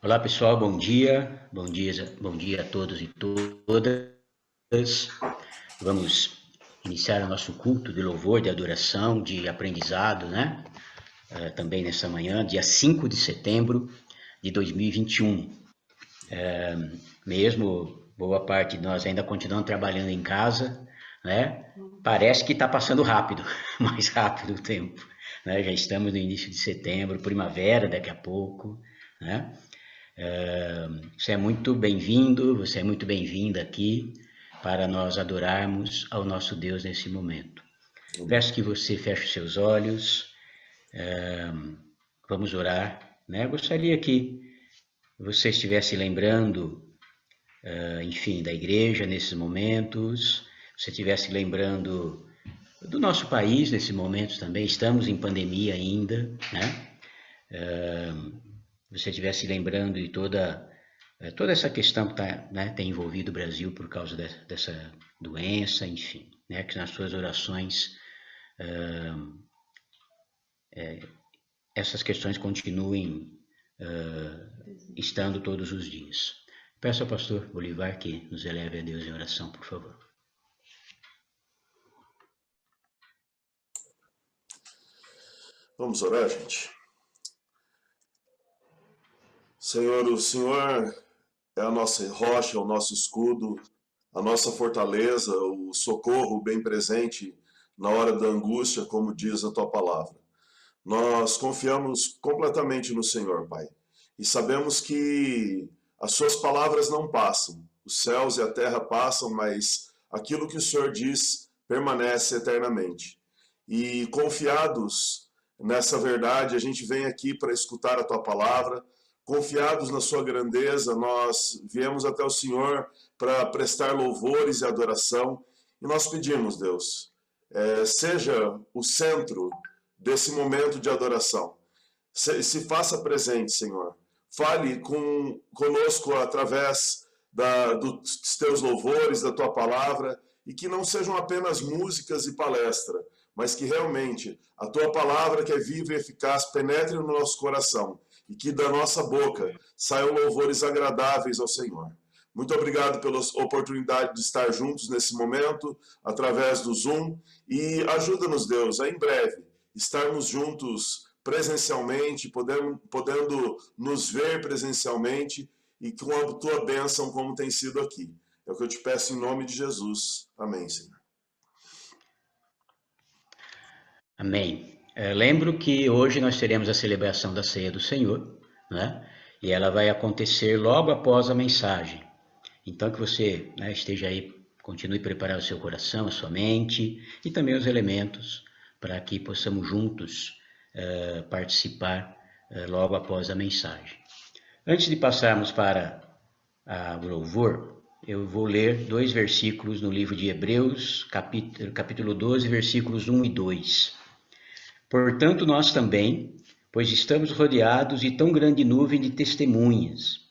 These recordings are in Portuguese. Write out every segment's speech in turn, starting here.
Olá pessoal, bom dia a todos e todas. Vamos iniciar o nosso culto de louvor, de adoração, de aprendizado, né? Também nessa manhã, dia 5 de setembro de 2021. Mesmo boa parte de nós ainda continuando trabalhando em casa, né? Parece que está passando rápido, mais rápido o tempo, né? Já estamos no início de setembro, primavera daqui a pouco, né? Você é muito bem-vindo, você é muito bem-vinda aqui para nós adorarmos ao nosso Deus nesse momento. Peço que você feche os seus olhos, vamos orar, né? Eu gostaria que você estivesse lembrando, enfim, da igreja nesses momentos, você estivesse lembrando do nosso país nesses momentos também, estamos em pandemia ainda, né? Você estivesse lembrando de toda essa questão que né, tem envolvido o Brasil por causa dessa doença, enfim, né, que nas suas orações essas questões continuem estando todos os dias. Peço ao pastor Bolivar que nos eleve a Deus em oração, por favor. Vamos orar, gente? Senhor, o Senhor é a nossa rocha, o nosso escudo, a nossa fortaleza, o socorro bem presente na hora da angústia, como diz a tua palavra. Nós confiamos completamente no Senhor, Pai, e sabemos que as suas palavras não passam. Os céus e a terra passam, mas aquilo que o Senhor diz permanece eternamente. E confiados nessa verdade, a gente vem aqui para escutar a tua palavra. Confiados na sua grandeza, nós viemos até o Senhor para prestar louvores e adoração. E nós pedimos, Deus, seja o centro desse momento de adoração. Se faça presente, Senhor. Fale conosco através dos teus louvores, da tua palavra, e que não sejam apenas músicas e palestra, mas que realmente a tua palavra, que é viva e eficaz, penetre no nosso coração e que da nossa boca saiam louvores agradáveis ao Senhor. Muito obrigado pela oportunidade de estar juntos nesse momento, através do Zoom, e ajuda-nos, Deus, a em breve estarmos juntos presencialmente, podendo nos ver presencialmente e com a tua bênção como tem sido aqui. É o que eu te peço em nome de Jesus. Amém, Senhor. Amém. Lembro que hoje nós teremos a celebração da Ceia do Senhor, né? E ela vai acontecer logo após a mensagem. Então que você, né, esteja aí, continue a preparar o seu coração, a sua mente e também os elementos para que possamos juntos participar logo após a mensagem. Antes de passarmos para o louvor, eu vou ler 2 versículos no livro de Hebreus, capítulo 12, versículos 1 e 2. Portanto, nós também, pois estamos rodeados de tão grande nuvem de testemunhas,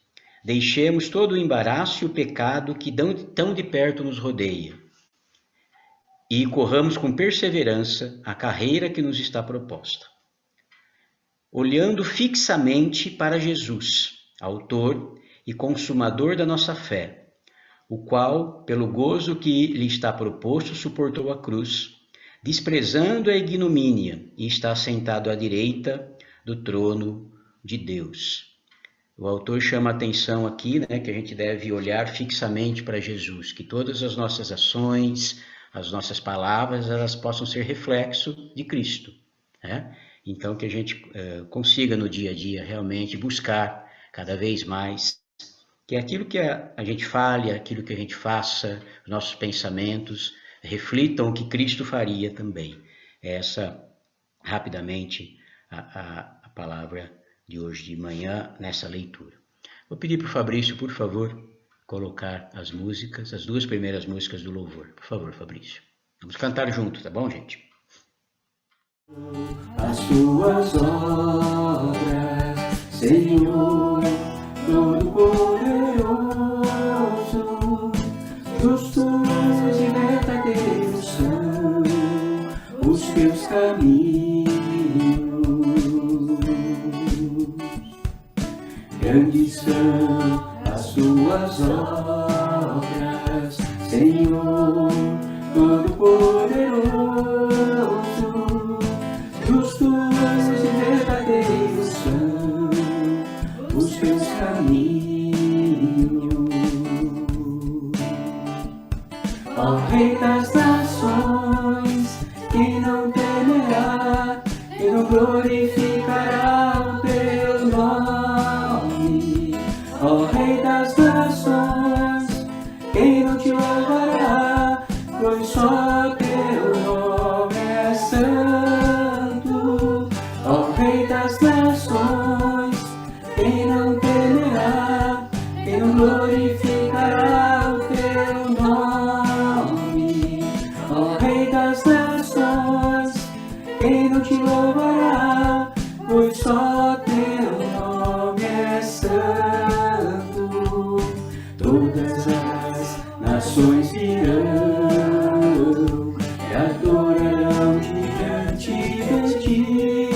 deixemos todo o embaraço e o pecado que tão de perto nos rodeia, e corramos com perseverança a carreira que nos está proposta, olhando fixamente para Jesus, autor e consumador da nossa fé, o qual, pelo gozo que lhe está proposto, suportou a cruz, desprezando a ignomínia, e está sentado à direita do trono de Deus. O autor chama a atenção aqui, né, que a gente deve olhar fixamente para Jesus, que todas as nossas ações, as nossas palavras, elas possam ser reflexo de Cristo, né? Então que a gente consiga no dia a dia realmente buscar cada vez mais que aquilo que a gente fale, aquilo que a gente faça, os nossos pensamentos reflitam o que Cristo faria também. Essa, rapidamente, a palavra de hoje de manhã nessa leitura. Vou pedir para o Fabrício, por favor, colocar as músicas, as 2 primeiras músicas do louvor. Por favor, Fabrício. Vamos cantar junto, tá bom, gente? As tuas obras, Senhor, Todo-Poderoso, justos e verdadeiros são os teus caminhos. Grandes são as tuas obras, Senhor Todo-Poderoso. Justos e verdadeiros são os teus caminhos. Ó Rei das nações, quem não temerá, quem não glorificará o teu nome? Ó Rei das nações, quem não te louvará, pois só teu nome é santo. Ó Rei das nações, quem não temerá, quem não glorificará o teu nome? Ó Rei das nações, quem não te louvará, pois só teu nome é santo. Todas as nações virão e adorarão diante de ti,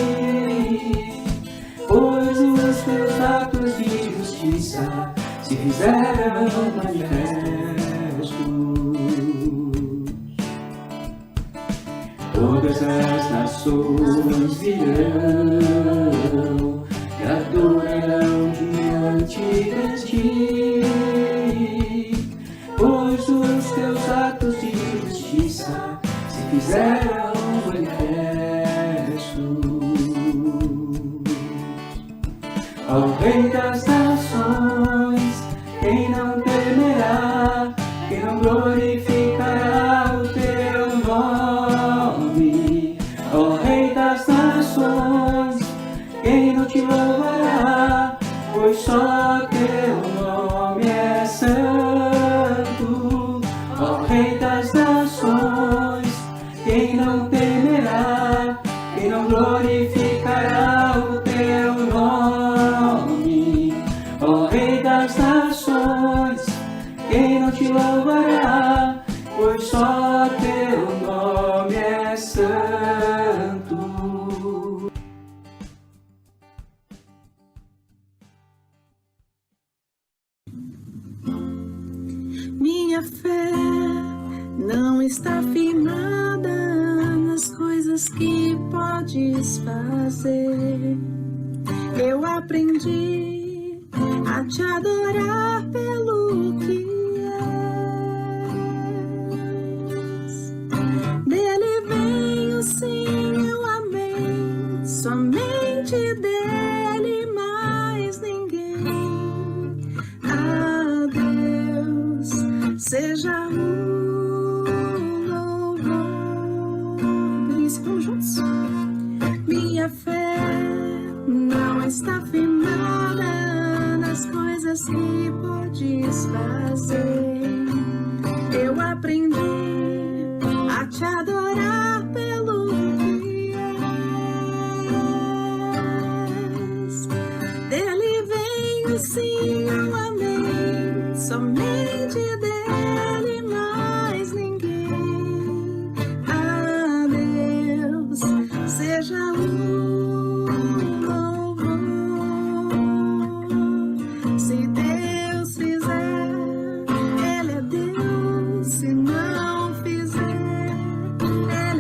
pois os teus atos de justiça se fizeram manifestos. Todas as nações virão e adorarão diante de ti, pois os teus atos de justiça se fizeram manifestos. Ó Rei das nações, quem não temerá, quem não glorificará o teu nome? Ó Rei das nações, quem não te louvará, pois só teu nome é santo. Ó Rei das nações, quem não temerá, quem não glorificará o teu nome? Ó Rei das nações, quem não te louvará, pois só teu nome é santo. Minha fé não está firmada nas coisas que podes fazer. Eu aprendi a te adorar pelo que és. Dele vem o sim, o amém, somente dele, mais ninguém. A Deus seja o louvor. Isso, vamos juntos. Minha fé não está firmada nas coisas que podes fazer. Eu aprendi a te adorar pelo que és. Dele vem o sim, o amém, somente dele, mais ninguém. A Deus seja o louvor. Se Deus fizer, Ele é Deus. Se não fizer, Ele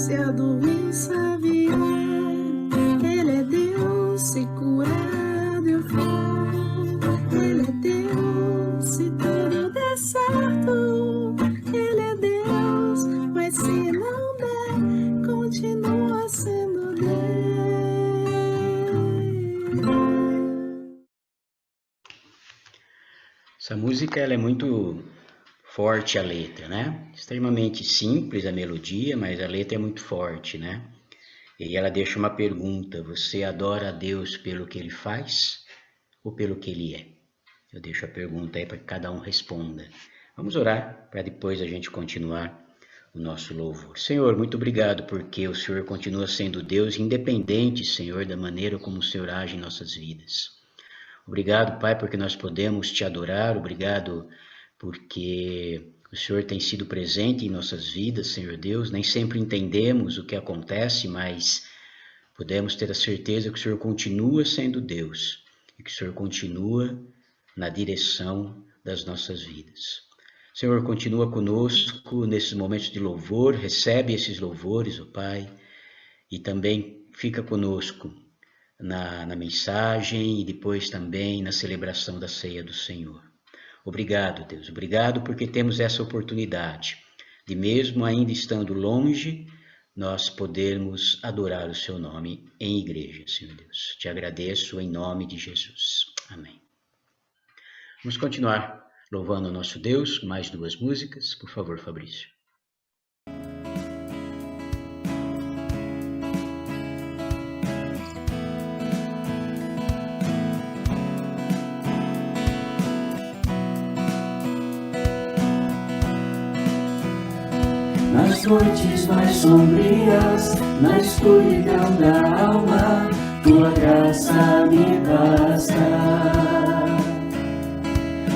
se a doença vier, Ele é Deus, se curado eu for. Ele é Deus, se tudo der certo. Ele é Deus, mas se não der, continua sendo Deus. Essa música ela é muito forte, a letra, né? Extremamente simples a melodia, mas a letra é muito forte, né? E ela deixa uma pergunta: você adora a Deus pelo que Ele faz ou pelo que Ele é? Eu deixo a pergunta aí para que cada um responda. Vamos orar para depois a gente continuar o nosso louvor. Senhor, muito obrigado porque o Senhor continua sendo Deus independente, Senhor, da maneira como o Senhor age em nossas vidas. Obrigado, Pai, porque nós podemos Te adorar. Obrigado porque o Senhor tem sido presente em nossas vidas, Senhor Deus. Nem sempre entendemos o que acontece, mas podemos ter a certeza que o Senhor continua sendo Deus e que o Senhor continua na direção das nossas vidas. Senhor, continua conosco nesses momentos de louvor, recebe esses louvores, ó Pai, e também fica conosco na mensagem e depois também na celebração da ceia do Senhor. Obrigado, Deus, obrigado porque temos essa oportunidade de, mesmo ainda estando longe, nós podermos adorar o Seu nome em igreja, Senhor Deus. Te agradeço em nome de Jesus. Amém. Vamos continuar louvando o nosso Deus, mais 2 músicas. Por favor, Fabrício. Nas noites mais sombrias, na escuridão da alma, Tua graça me basta.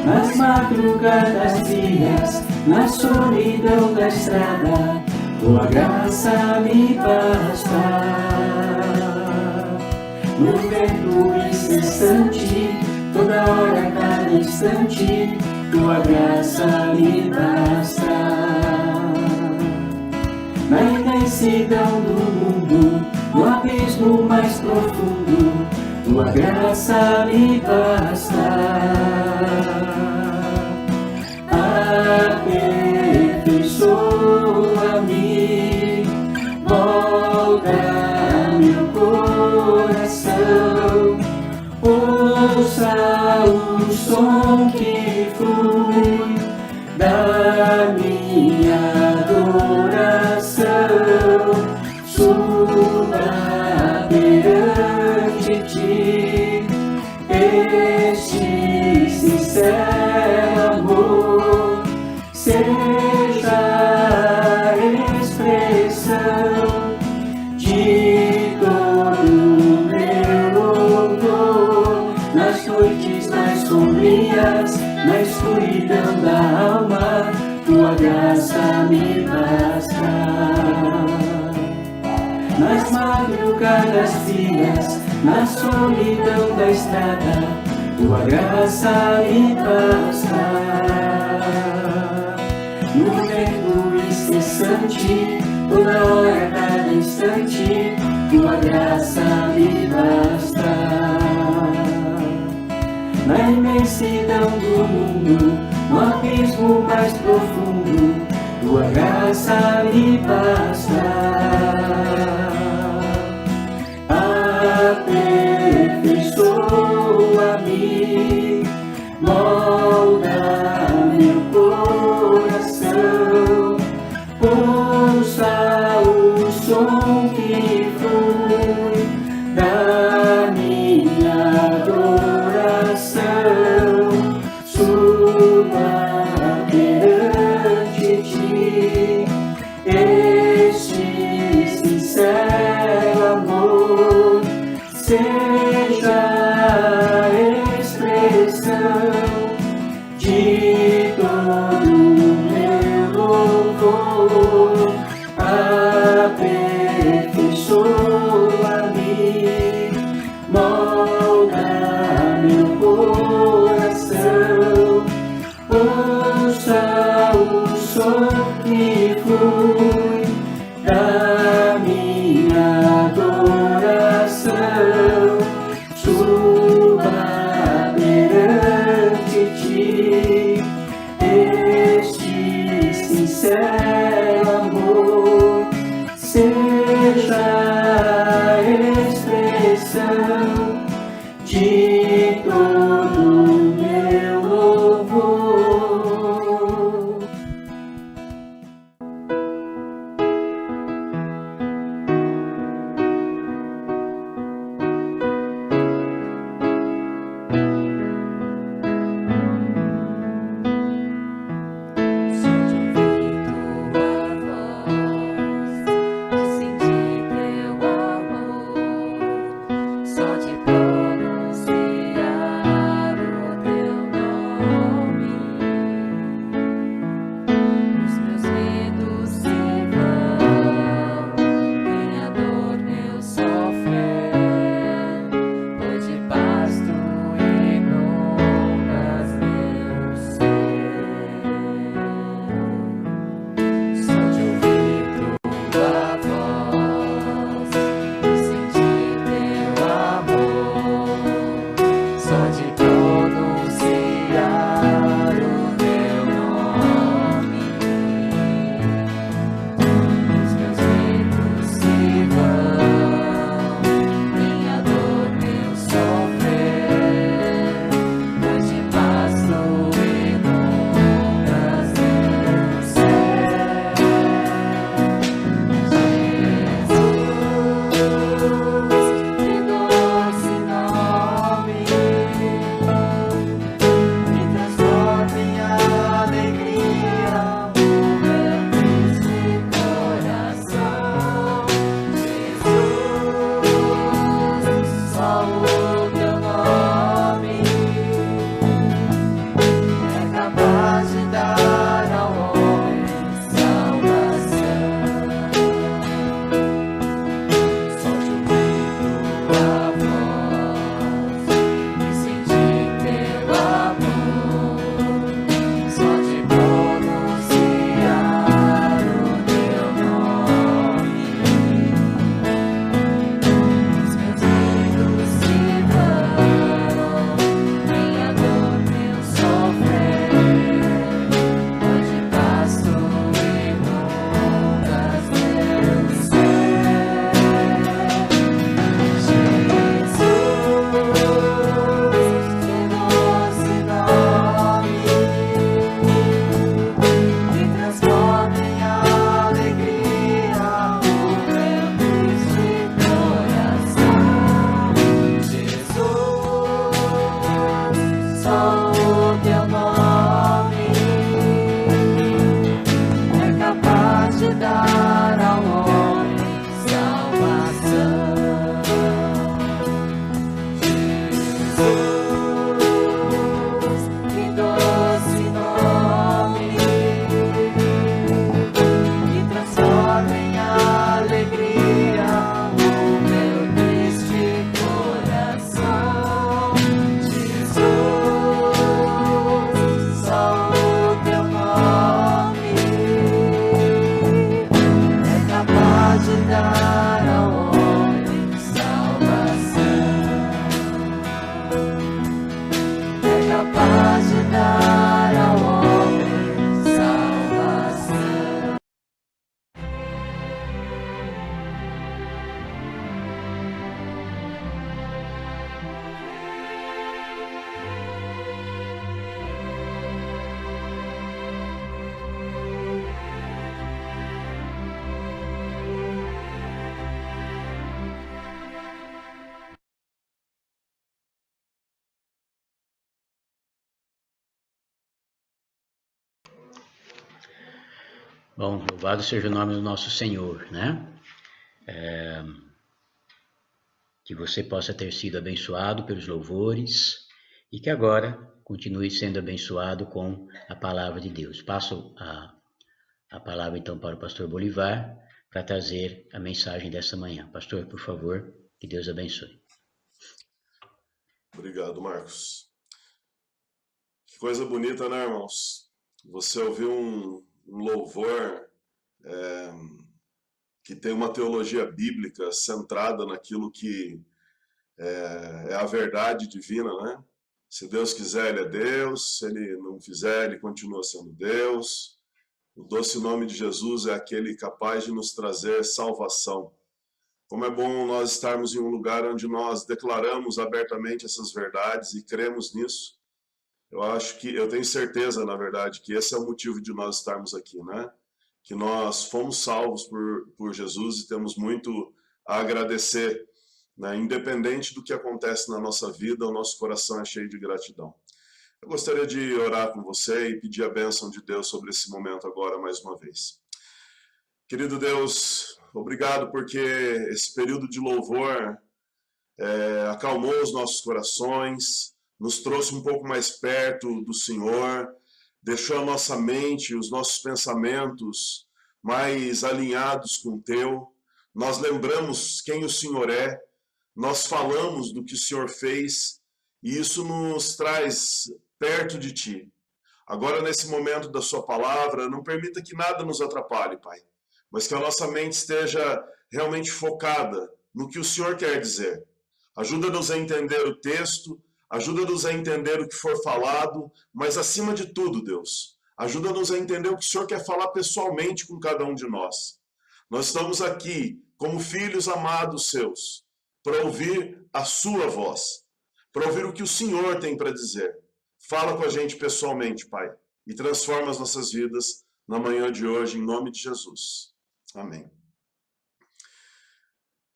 Nas madrugadas frias, na solidão da estrada, Tua graça me basta. No vento incessante, toda hora, cada instante, Tua graça me basta. Na imensidão do mundo, no abismo mais profundo, Tua graça me basta. Aperfeiçoa-me, molda meu coração, ouça o som que flui da minha adoração, suba perante Ti este sincero amor, seja a expressão de todo o meu louvor. Nas noites mais sombrias, na escuridão da alma, Tua graça me basta. Nas madrugadas frias, na solidão da estrada, Tua graça me basta. No vento incessante, toda hora, cada instante, Tua graça me basta. Na imensidão do mundo, no abismo mais profundo, Tua graça me basta. Aperfeiçoa-me, molda meu coração, ouça o som que flui da minha adoração, suba perante Ti este sincero amor, seja a expressão de todo o meu louvor. Aperfeiçoa-me, molda meu coração, ouça o som que flui da sincero amor seja a expressão de todo meu louvor. Bom, louvado seja o nome do nosso Senhor, né? Que você possa ter sido abençoado pelos louvores e que agora continue sendo abençoado com a palavra de Deus. Passo a palavra então para o pastor Bolivar para trazer a mensagem dessa manhã. Pastor, por favor, que Deus abençoe. Obrigado, Marcos. Que coisa bonita, né, irmãos? Você ouviu um louvor que tem uma teologia bíblica centrada naquilo que é a verdade divina, né? Se Deus quiser, Ele é Deus. Se Ele não fizer, Ele continua sendo Deus. O doce nome de Jesus é aquele capaz de nos trazer salvação. Como é bom nós estarmos em um lugar onde nós declaramos abertamente essas verdades e cremos nisso. Eu tenho certeza, na verdade, que esse é o motivo de nós estarmos aqui, né? Que nós fomos salvos por Jesus e temos muito a agradecer, né? Independente do que acontece na nossa vida, o nosso coração é cheio de gratidão. Eu gostaria de orar com você e pedir a bênção de Deus sobre esse momento agora, mais uma vez. Querido Deus, obrigado porque esse período de louvor acalmou os nossos corações, nos trouxe um pouco mais perto do Senhor, deixou a nossa mente, os nossos pensamentos mais alinhados com o Teu. Nós lembramos quem o Senhor é, nós falamos do que o Senhor fez e isso nos traz perto de Ti. Agora, nesse momento da Sua palavra, não permita que nada nos atrapalhe, Pai, mas que a nossa mente esteja realmente focada no que o Senhor quer dizer. Ajuda-nos a entender o texto, ajuda-nos a entender o que for falado, mas acima de tudo, Deus, ajuda-nos a entender o que o Senhor quer falar pessoalmente com cada um de nós. Nós estamos aqui como filhos amados seus, para ouvir a sua voz, para ouvir o que o Senhor tem para dizer. Fala com a gente pessoalmente, Pai, e transforma as nossas vidas na manhã de hoje, em nome de Jesus. Amém.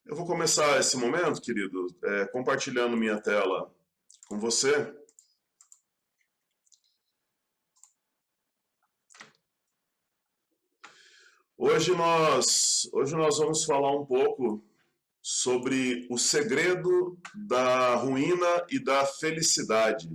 Eu vou começar esse momento, querido, compartilhando minha tela com você. Hoje nós vamos falar um pouco sobre o segredo da ruína e da felicidade.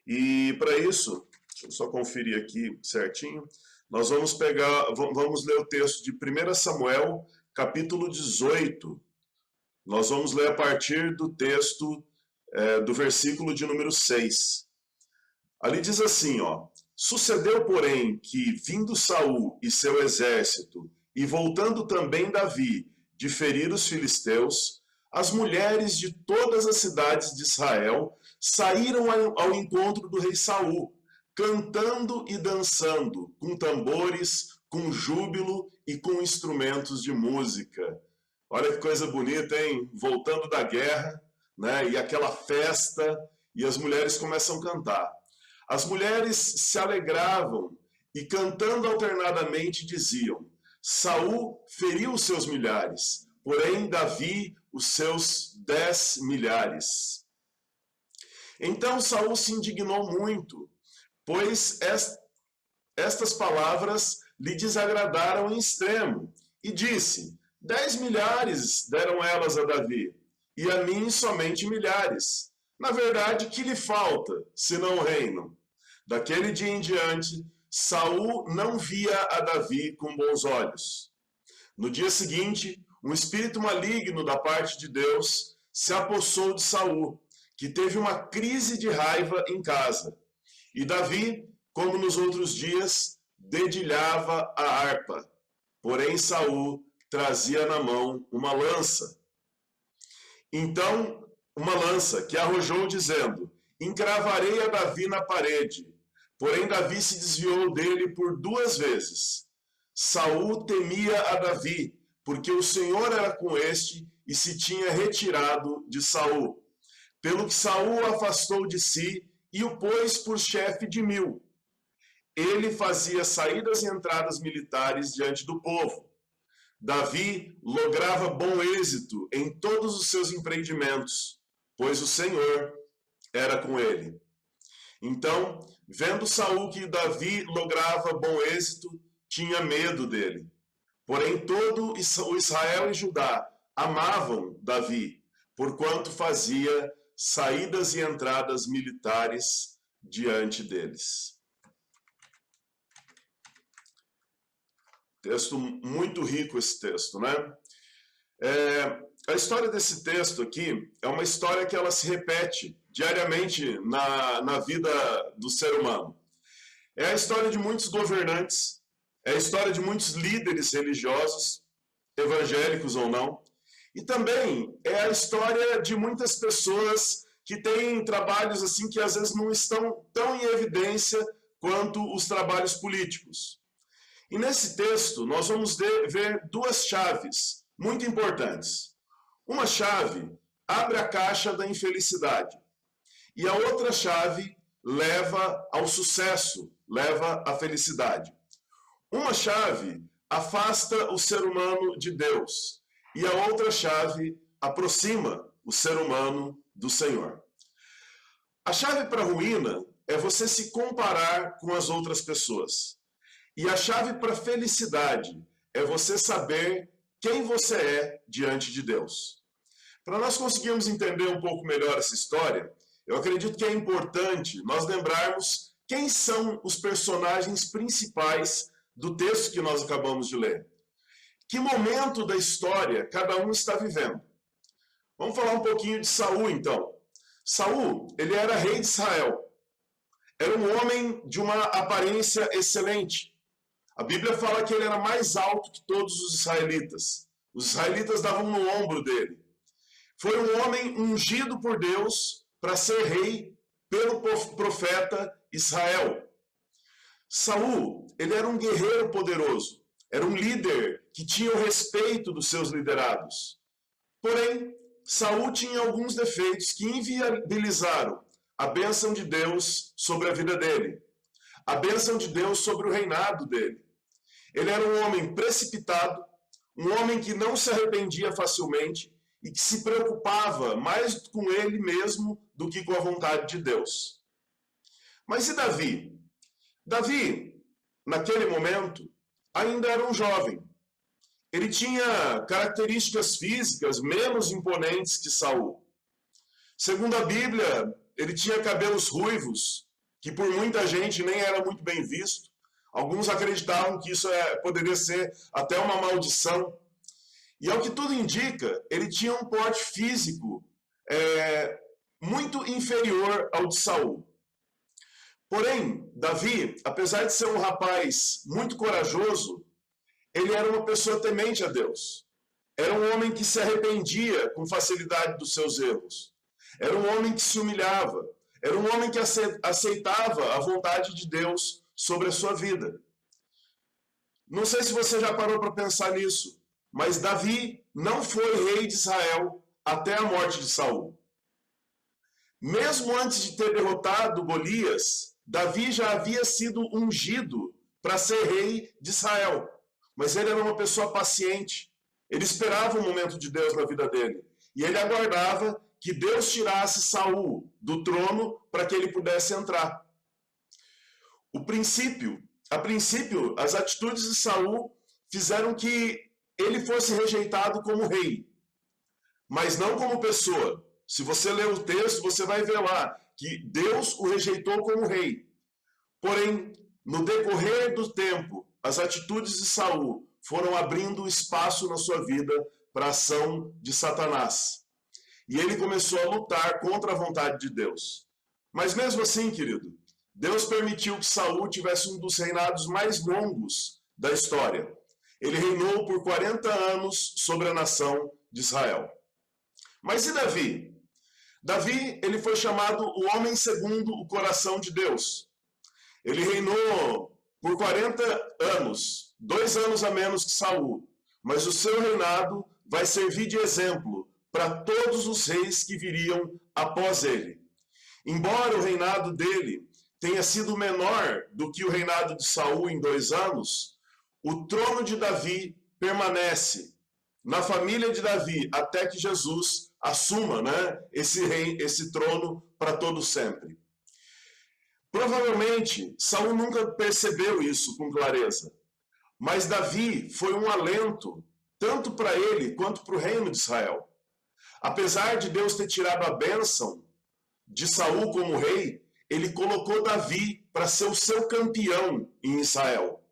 E para isso, deixa eu só conferir aqui certinho, nós vamos ler o texto de 1 Samuel, capítulo 18. Nós vamos ler a partir do texto do versículo de número 6. Ali diz assim, ó: Sucedeu, porém, que, vindo Saul e seu exército, e voltando também Davi de ferir os filisteus, as mulheres de todas as cidades de Israel saíram ao encontro do rei Saul, cantando e dançando, com tambores, com júbilo e com instrumentos de música. Olha que coisa bonita, hein? Voltando da guerra, né? E aquela festa, e as mulheres começam a cantar. As mulheres se alegravam e, cantando alternadamente, diziam: Saul feriu os seus milhares, porém Davi os seus 10 milhares. Então Saul se indignou muito, pois estas palavras lhe desagradaram em extremo, e disse: 10 milhares deram elas a Davi, e a mim somente milhares. Na verdade, que lhe falta, senão o reino? Daquele dia em diante, Saul não via a Davi com bons olhos. No dia seguinte, um espírito maligno da parte de Deus se apossou de Saul, que teve uma crise de raiva em casa. E Davi, como nos outros dias, dedilhava a harpa. Porém, Saul trazia na mão uma lança. Então, uma lança que arrojou, dizendo: Encravarei a Davi na parede. Porém, Davi se desviou dele por 2 vezes. Saul temia a Davi, porque o Senhor era com este e se tinha retirado de Saul. Pelo que Saul o afastou de si e o pôs por chefe de 1000. Ele fazia saídas e entradas militares diante do povo. Davi lograva bom êxito em todos os seus empreendimentos, pois o Senhor era com ele. Então, vendo Saul que Davi lograva bom êxito, tinha medo dele. Porém, todo o Israel e Judá amavam Davi, porquanto fazia saídas e entradas militares diante deles. Texto muito rico esse texto, né? A história desse texto aqui é uma história que ela se repete diariamente na vida do ser humano. É a história de muitos governantes, é a história de muitos líderes religiosos, evangélicos ou não, e também é a história de muitas pessoas que têm trabalhos assim que às vezes não estão tão em evidência quanto os trabalhos políticos. E nesse texto nós vamos ver duas chaves muito importantes. Uma chave abre a caixa da infelicidade e a outra chave leva ao sucesso, leva à felicidade. Uma chave afasta o ser humano de Deus e a outra chave aproxima o ser humano do Senhor. A chave para a ruína é você se comparar com as outras pessoas. E a chave para a felicidade é você saber quem você é diante de Deus. Para nós conseguirmos entender um pouco melhor essa história, eu acredito que é importante nós lembrarmos quem são os personagens principais do texto que nós acabamos de ler. Que momento da história cada um está vivendo. Vamos falar um pouquinho de Saul, então. Saul, ele era rei de Israel. Era um homem de uma aparência excelente. A Bíblia fala que ele era mais alto que todos os israelitas. Os israelitas davam no ombro dele. Foi um homem ungido por Deus para ser rei pelo profeta Israel. Saul, ele era um guerreiro poderoso. Era um líder que tinha o respeito dos seus liderados. Porém, Saul tinha alguns defeitos que inviabilizaram a bênção de Deus sobre a vida dele. A bênção de Deus sobre o reinado dele. Ele era um homem precipitado, um homem que não se arrependia facilmente e que se preocupava mais com ele mesmo do que com a vontade de Deus. Mas e Davi? Davi, naquele momento, ainda era um jovem. Ele tinha características físicas menos imponentes que Saul. Segundo a Bíblia, ele tinha cabelos ruivos, que por muita gente nem era muito bem visto. Alguns acreditavam que isso poderia ser até uma maldição. E ao que tudo indica, ele tinha um porte físico muito inferior ao de Saul. Porém, Davi, apesar de ser um rapaz muito corajoso, ele era uma pessoa temente a Deus. Era um homem que se arrependia com facilidade dos seus erros. Era um homem que se humilhava. Era um homem que aceitava a vontade de Deus sobre a sua vida. Não sei se você já parou para pensar nisso, mas Davi não foi rei de Israel até a morte de Saul. Mesmo antes de ter derrotado Golias, Davi já havia sido ungido para ser rei de Israel. Mas ele era uma pessoa paciente. Ele esperava o momento de Deus na vida dele. E ele aguardava que Deus tirasse Saul do trono para que ele pudesse entrar. A princípio, as atitudes de Saul fizeram que ele fosse rejeitado como rei, mas não como pessoa. Se você ler o texto, você vai ver lá que Deus o rejeitou como rei. Porém, no decorrer do tempo, as atitudes de Saul foram abrindo espaço na sua vida para a ação de Satanás. E ele começou a lutar contra a vontade de Deus. Mas mesmo assim, querido, Deus permitiu que Saul tivesse um dos reinados mais longos da história. Ele reinou por 40 anos sobre a nação de Israel. Mas e Davi? Davi, ele foi chamado o homem segundo o coração de Deus. Ele reinou por 40 anos, 2 anos a menos que Saul. Mas o seu reinado vai servir de exemplo para todos os reis que viriam após ele. Embora o reinado dele tenha sido menor do que o reinado de Saul em 2 anos, o trono de Davi permanece na família de Davi até que Jesus assuma, esse trono para todo sempre. Provavelmente, Saul nunca percebeu isso com clareza, mas Davi foi um alento tanto para ele quanto para o reino de Israel. Apesar de Deus ter tirado a bênção de Saul como rei, ele colocou Davi para ser o seu campeão em Israel.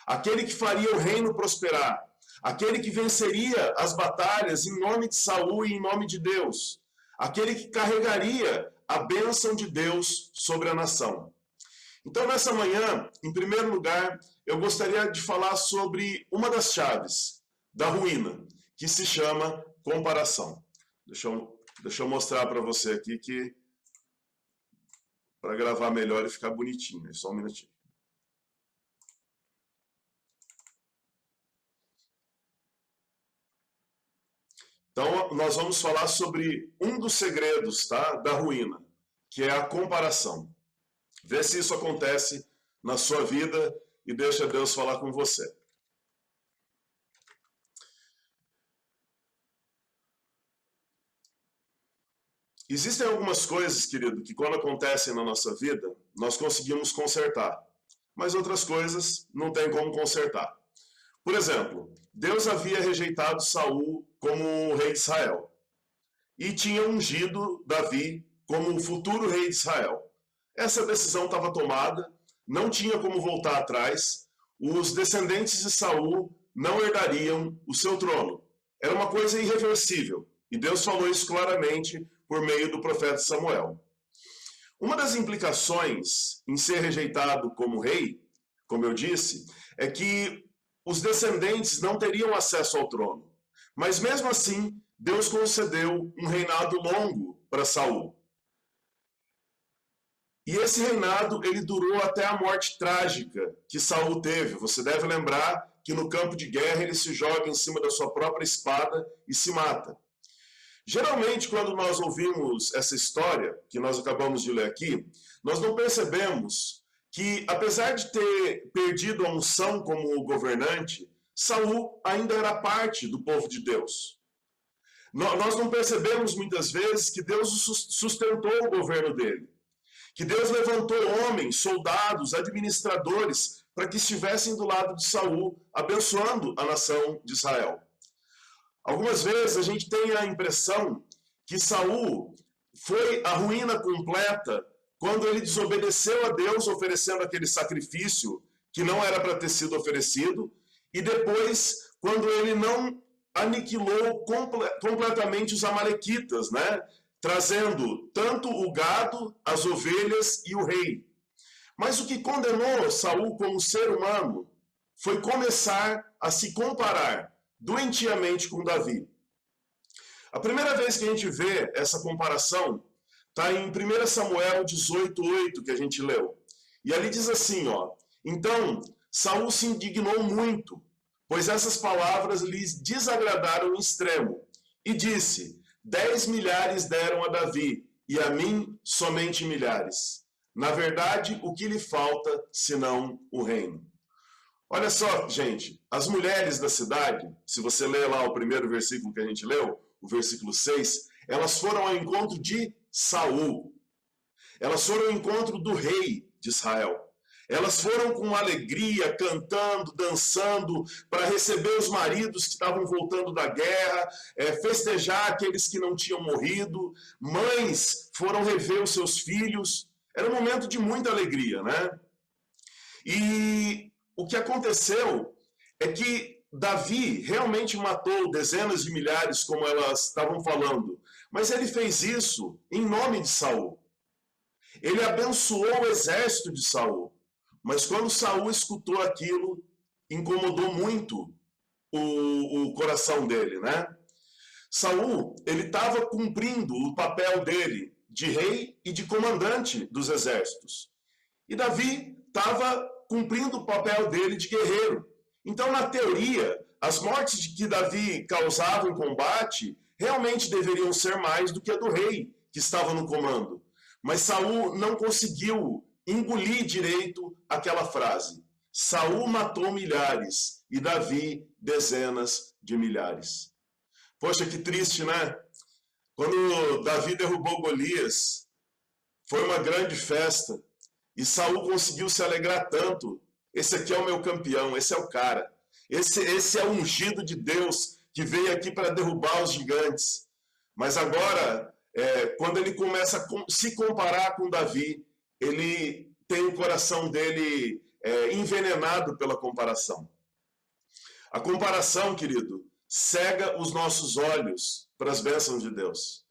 Aquele que faria o reino prosperar. Aquele que venceria as batalhas em nome de Saul e em nome de Deus. Aquele que carregaria a bênção de Deus sobre a nação. Então, nessa manhã, em primeiro lugar, eu gostaria de falar sobre uma das chaves da ruína, que se chama comparação. Deixa eu mostrar para você aqui para gravar melhor e ficar bonitinho. Só um minutinho. Então, nós vamos falar sobre um dos segredos, tá, da ruína, que é a comparação. Vê se isso acontece na sua vida e deixa Deus falar com você. Existem algumas coisas, querido, que quando acontecem na nossa vida, nós conseguimos consertar. Mas outras coisas não tem como consertar. Por exemplo, Deus havia rejeitado Saul como rei de Israel. E tinha ungido Davi como o futuro rei de Israel. Essa decisão estava tomada, não tinha como voltar atrás. Os descendentes de Saul não herdariam o seu trono. Era uma coisa irreversível. E Deus falou isso claramente por meio do profeta Samuel. Uma das implicações em ser rejeitado como rei, como eu disse, é que os descendentes não teriam acesso ao trono. Mas mesmo assim, Deus concedeu um reinado longo para Saul. E esse reinado, ele durou até a morte trágica que Saul teve. Você deve lembrar que no campo de guerra ele se joga em cima da sua própria espada e se mata. Geralmente, quando nós ouvimos essa história, que nós acabamos de ler aqui, nós não percebemos que, apesar de ter perdido a unção como governante, Saul ainda era parte do povo de Deus. Nós não percebemos muitas vezes que Deus sustentou o governo dele, que Deus levantou homens, soldados, administradores, para que estivessem do lado de Saul, abençoando a nação de Israel. Algumas vezes a gente tem a impressão que Saul foi a ruína completa quando ele desobedeceu a Deus oferecendo aquele sacrifício que não era para ter sido oferecido, e depois quando ele não aniquilou completamente os amalequitas, né? Trazendo tanto o gado, as ovelhas e o rei. Mas o que condenou Saul como ser humano foi começar a se comparar doentiamente com Davi. A primeira vez que a gente vê essa comparação está em 1 Samuel 18:8, que a gente leu. E ali diz assim, ó: então Saul se indignou muito, pois essas palavras lhes desagradaram em extremo, e disse: 10 milhares deram a Davi, e a mim somente milhares. Na verdade, o que lhe falta, senão o reino? Olha só, gente, as mulheres da cidade, se você ler lá o primeiro versículo que a gente leu, o versículo 6, elas foram ao encontro de Saul. Elas foram ao encontro do rei de Israel. Elas foram com alegria, cantando, dançando, para receber os maridos que estavam voltando da guerra, festejar aqueles que não tinham morrido. Mães foram rever os seus filhos. Era um momento de muita alegria, né? E o que aconteceu é que Davi realmente matou dezenas de milhares, como elas estavam falando. Mas ele fez isso em nome de Saul. Ele abençoou o exército de Saul. Mas quando Saul escutou aquilo, incomodou muito o coração dele, né? Saul, ele estava cumprindo o papel dele de rei e de comandante dos exércitos. E Davi estava cumprindo o papel dele de guerreiro. Então, na teoria, as mortes que Davi causava em combate realmente deveriam ser mais do que a do rei que estava no comando. Mas Saul não conseguiu engolir direito aquela frase. Saul matou milhares e Davi dezenas de milhares. Poxa, que triste, né? Quando Davi derrubou Golias, foi uma grande festa. E Saul conseguiu se alegrar tanto. Esse aqui é o meu campeão, esse é o cara. Esse é o ungido de Deus que veio aqui para derrubar os gigantes. Mas agora, quando ele começa a se comparar com Davi, ele tem o coração dele envenenado pela comparação. A comparação, querido, cega os nossos olhos para as bênçãos de Deus.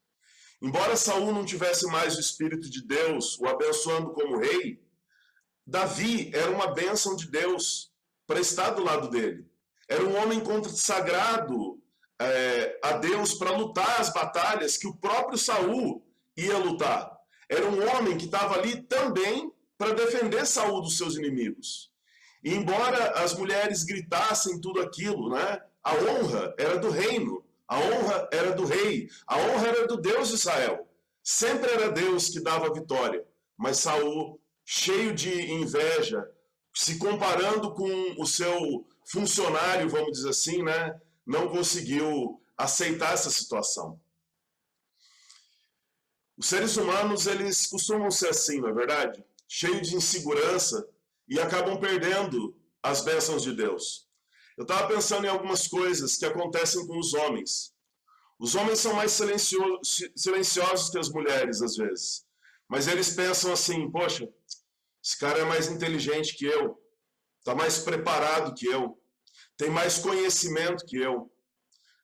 Embora Saul não tivesse mais o Espírito de Deus o abençoando como rei, Davi era uma bênção de Deus para estar do lado dele. Era um homem consagrado a Deus para lutar as batalhas que o próprio Saul ia lutar. Era um homem que estava ali também para defender Saul dos seus inimigos. E embora as mulheres gritassem tudo aquilo, né, a honra era do reino, A honra era do rei, a honra era do Deus de Israel. Sempre era Deus que dava a vitória. Mas Saul, cheio de inveja, se comparando com o seu funcionário, vamos dizer assim, né, não conseguiu aceitar essa situação. Os seres humanos, eles costumam ser assim, não é verdade? Cheios de insegurança e acabam perdendo as bênçãos de Deus. Eu estava pensando em algumas coisas que acontecem com os homens. Os homens são mais silenciosos que as mulheres, às vezes. Mas eles pensam assim, poxa, esse cara é mais inteligente que eu, está mais preparado que eu, tem mais conhecimento que eu,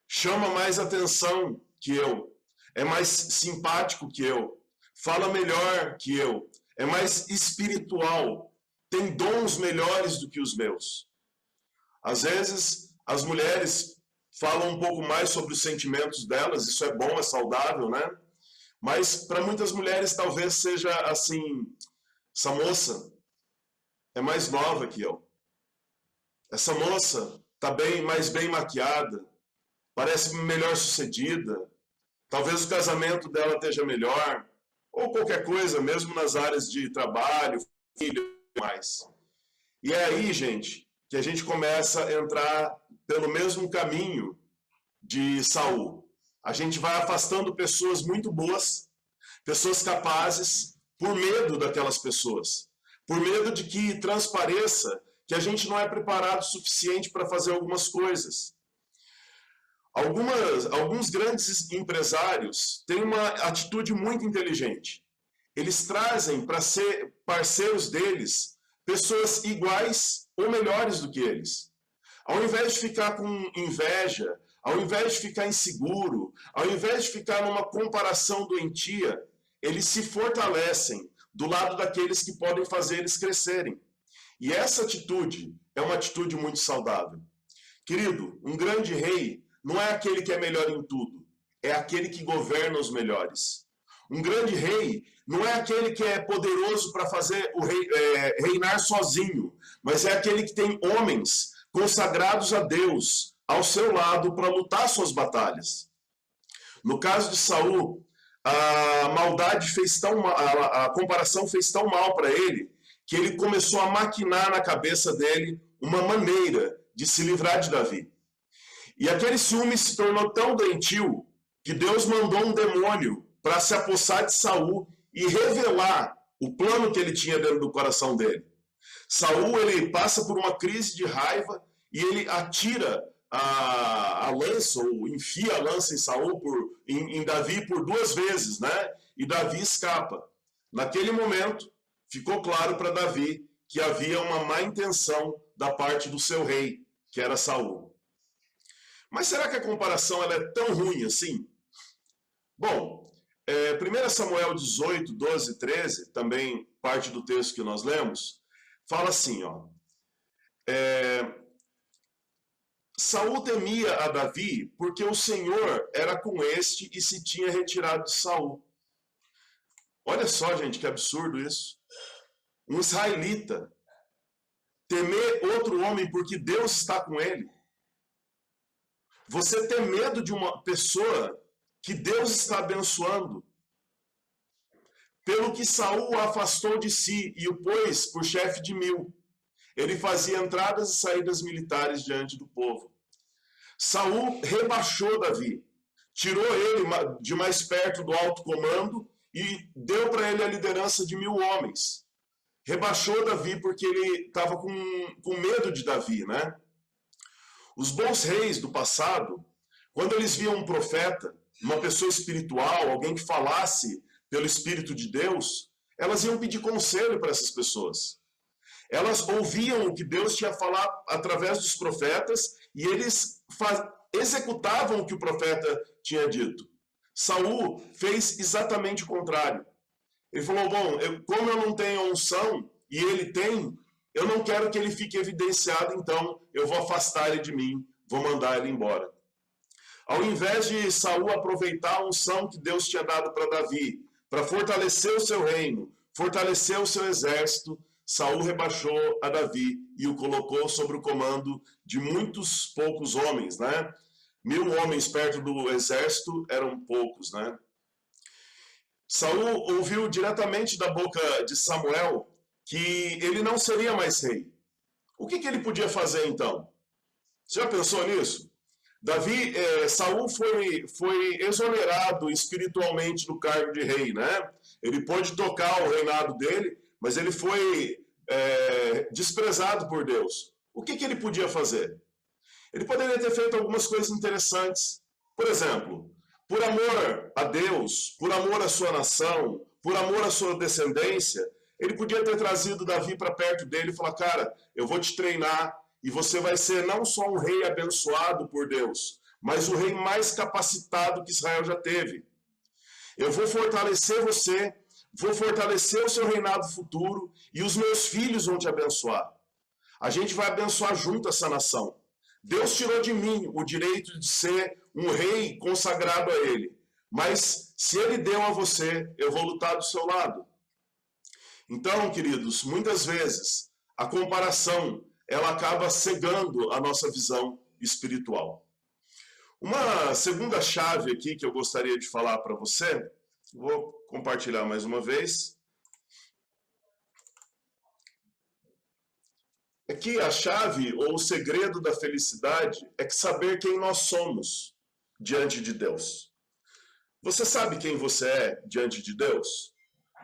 chama mais atenção que eu, é mais simpático que eu, fala melhor que eu, é mais espiritual, tem dons melhores do que os meus. Às vezes, as mulheres falam um pouco mais sobre os sentimentos delas, isso é bom, é saudável, né? Mas para muitas mulheres talvez seja assim, essa moça é mais nova que eu. Essa moça está mais bem maquiada, parece melhor sucedida, talvez o casamento dela esteja melhor, ou qualquer coisa, mesmo nas áreas de trabalho, filho e mais. E é aí, gente, que a gente começa a entrar pelo mesmo caminho de Saul. A gente vai afastando pessoas muito boas, pessoas capazes, por medo daquelas pessoas, por medo de que transpareça que a gente não é preparado o suficiente para fazer algumas coisas. Alguns grandes empresários têm uma atitude muito inteligente. Eles trazem para ser parceiros deles pessoas iguais ou melhores do que eles. Ao invés de ficar com inveja, ao invés de ficar inseguro, ao invés de ficar numa comparação doentia, eles se fortalecem do lado daqueles que podem fazer eles crescerem. E essa atitude é uma atitude muito saudável. Querido, um grande rei não é aquele que é melhor em tudo, é aquele que governa os melhores. Um grande rei não é aquele que é poderoso para fazer o rei reinar sozinho, mas é aquele que tem homens consagrados a Deus ao seu lado para lutar suas batalhas. No caso de Saul, a maldade fez tão mal, a comparação fez tão mal para ele, que ele começou a maquinar na cabeça dele uma maneira de se livrar de Davi. E aquele ciúme se tornou tão doentio que Deus mandou um demônio para se apossar de Saul e revelar o plano que ele tinha dentro do coração dele. Saul, ele passa por uma crise de raiva e ele atira a lança, ou enfia a lança em Saul, em Davi por 2 vezes, né? E Davi escapa. Naquele momento, ficou claro para Davi que havia uma má intenção da parte do seu rei, que era Saul. Mas será que a comparação ela é tão ruim assim? Bom, 1 Samuel 18, 12 e 13, também parte do texto que nós lemos, fala assim, ó. Saul temia a Davi porque o Senhor era com este e se tinha retirado de Saul. Olha só, gente, que absurdo isso. Um israelita temer outro homem porque Deus está com ele. Você ter medo de uma pessoa que Deus está abençoando. Pelo que Saul o afastou de si e o pôs por chefe de 1000. Ele fazia entradas e saídas militares diante do povo. Saul rebaixou Davi, tirou ele de mais perto do alto comando e deu para ele a liderança de 1000 homens. Rebaixou Davi porque ele estava com medo de Davi, né? Os bons reis do passado, quando eles viam um profeta, uma pessoa espiritual, alguém que falasse pelo Espírito de Deus, elas iam pedir conselho para essas pessoas. Elas ouviam o que Deus tinha falado através dos profetas e eles executavam o que o profeta tinha dito. Saul fez exatamente o contrário. Ele falou, bom, como eu não tenho unção e ele tem, eu não quero que ele fique evidenciado, então eu vou afastar ele de mim, vou mandar ele embora. Ao invés de Saul aproveitar a unção que Deus tinha dado para Davi, para fortalecer o seu reino, fortalecer o seu exército, Saul rebaixou a Davi e o colocou sob o comando de muitos poucos homens, né? 1.000 homens perto do exército eram poucos, né? Saul ouviu diretamente da boca de Samuel que ele não seria mais rei. O que ele podia fazer então? Você já pensou nisso? Saul foi exonerado espiritualmente do cargo de rei, né? Ele pôde tocar o reinado dele, mas ele foi desprezado por Deus. O que ele podia fazer? Ele poderia ter feito algumas coisas interessantes. Por exemplo, por amor a Deus, por amor à sua nação, por amor à sua descendência, ele podia ter trazido Davi para perto dele e falar, cara, eu vou te treinar e você vai ser não só um rei abençoado por Deus, mas o rei mais capacitado que Israel já teve. Eu vou fortalecer você, vou fortalecer o seu reinado futuro e os meus filhos vão te abençoar. A gente vai abençoar junto essa nação. Deus tirou de mim o direito de ser um rei consagrado a ele. Mas se ele deu a você, eu vou lutar do seu lado. Então, queridos, muitas vezes a comparação ela acaba cegando a nossa visão espiritual. Uma segunda chave aqui que eu gostaria de falar para você, vou compartilhar mais uma vez, é que a chave ou o segredo da felicidade é que saber quem nós somos diante de Deus. Você sabe quem você é diante de Deus?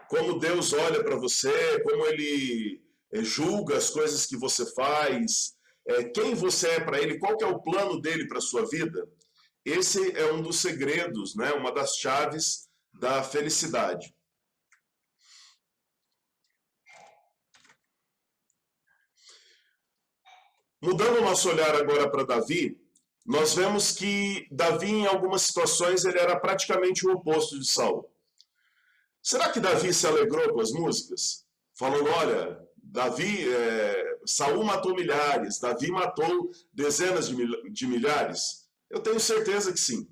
Como Deus olha para você, como Ele julga as coisas que você faz, quem você é para Ele, qual que é o plano dele para a sua vida? Esse é um dos segredos, né? Uma das chaves da felicidade. Mudando o nosso olhar agora para Davi, nós vemos que Davi, em algumas situações, ele era praticamente o oposto de Saul. Será que Davi se alegrou com as músicas? Falando, olha, Saul matou milhares, Davi matou dezenas de milhares? Eu tenho certeza que sim.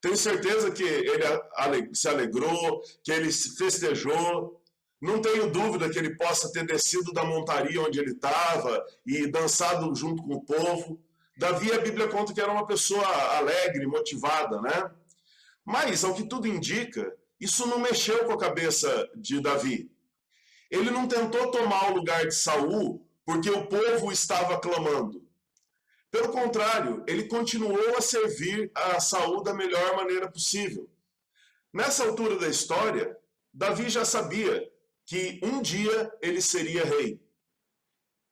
Tenho certeza que ele se alegrou, que ele se festejou. Não tenho dúvida que ele possa ter descido da montaria onde ele estava e dançado junto com o povo. Davi, a Bíblia conta que era uma pessoa alegre, motivada, né? Mas, ao que tudo indica, isso não mexeu com a cabeça de Davi. Ele não tentou tomar o lugar de Saul porque o povo estava clamando. Pelo contrário, ele continuou a servir a Saul da melhor maneira possível. Nessa altura da história, Davi já sabia que um dia ele seria rei.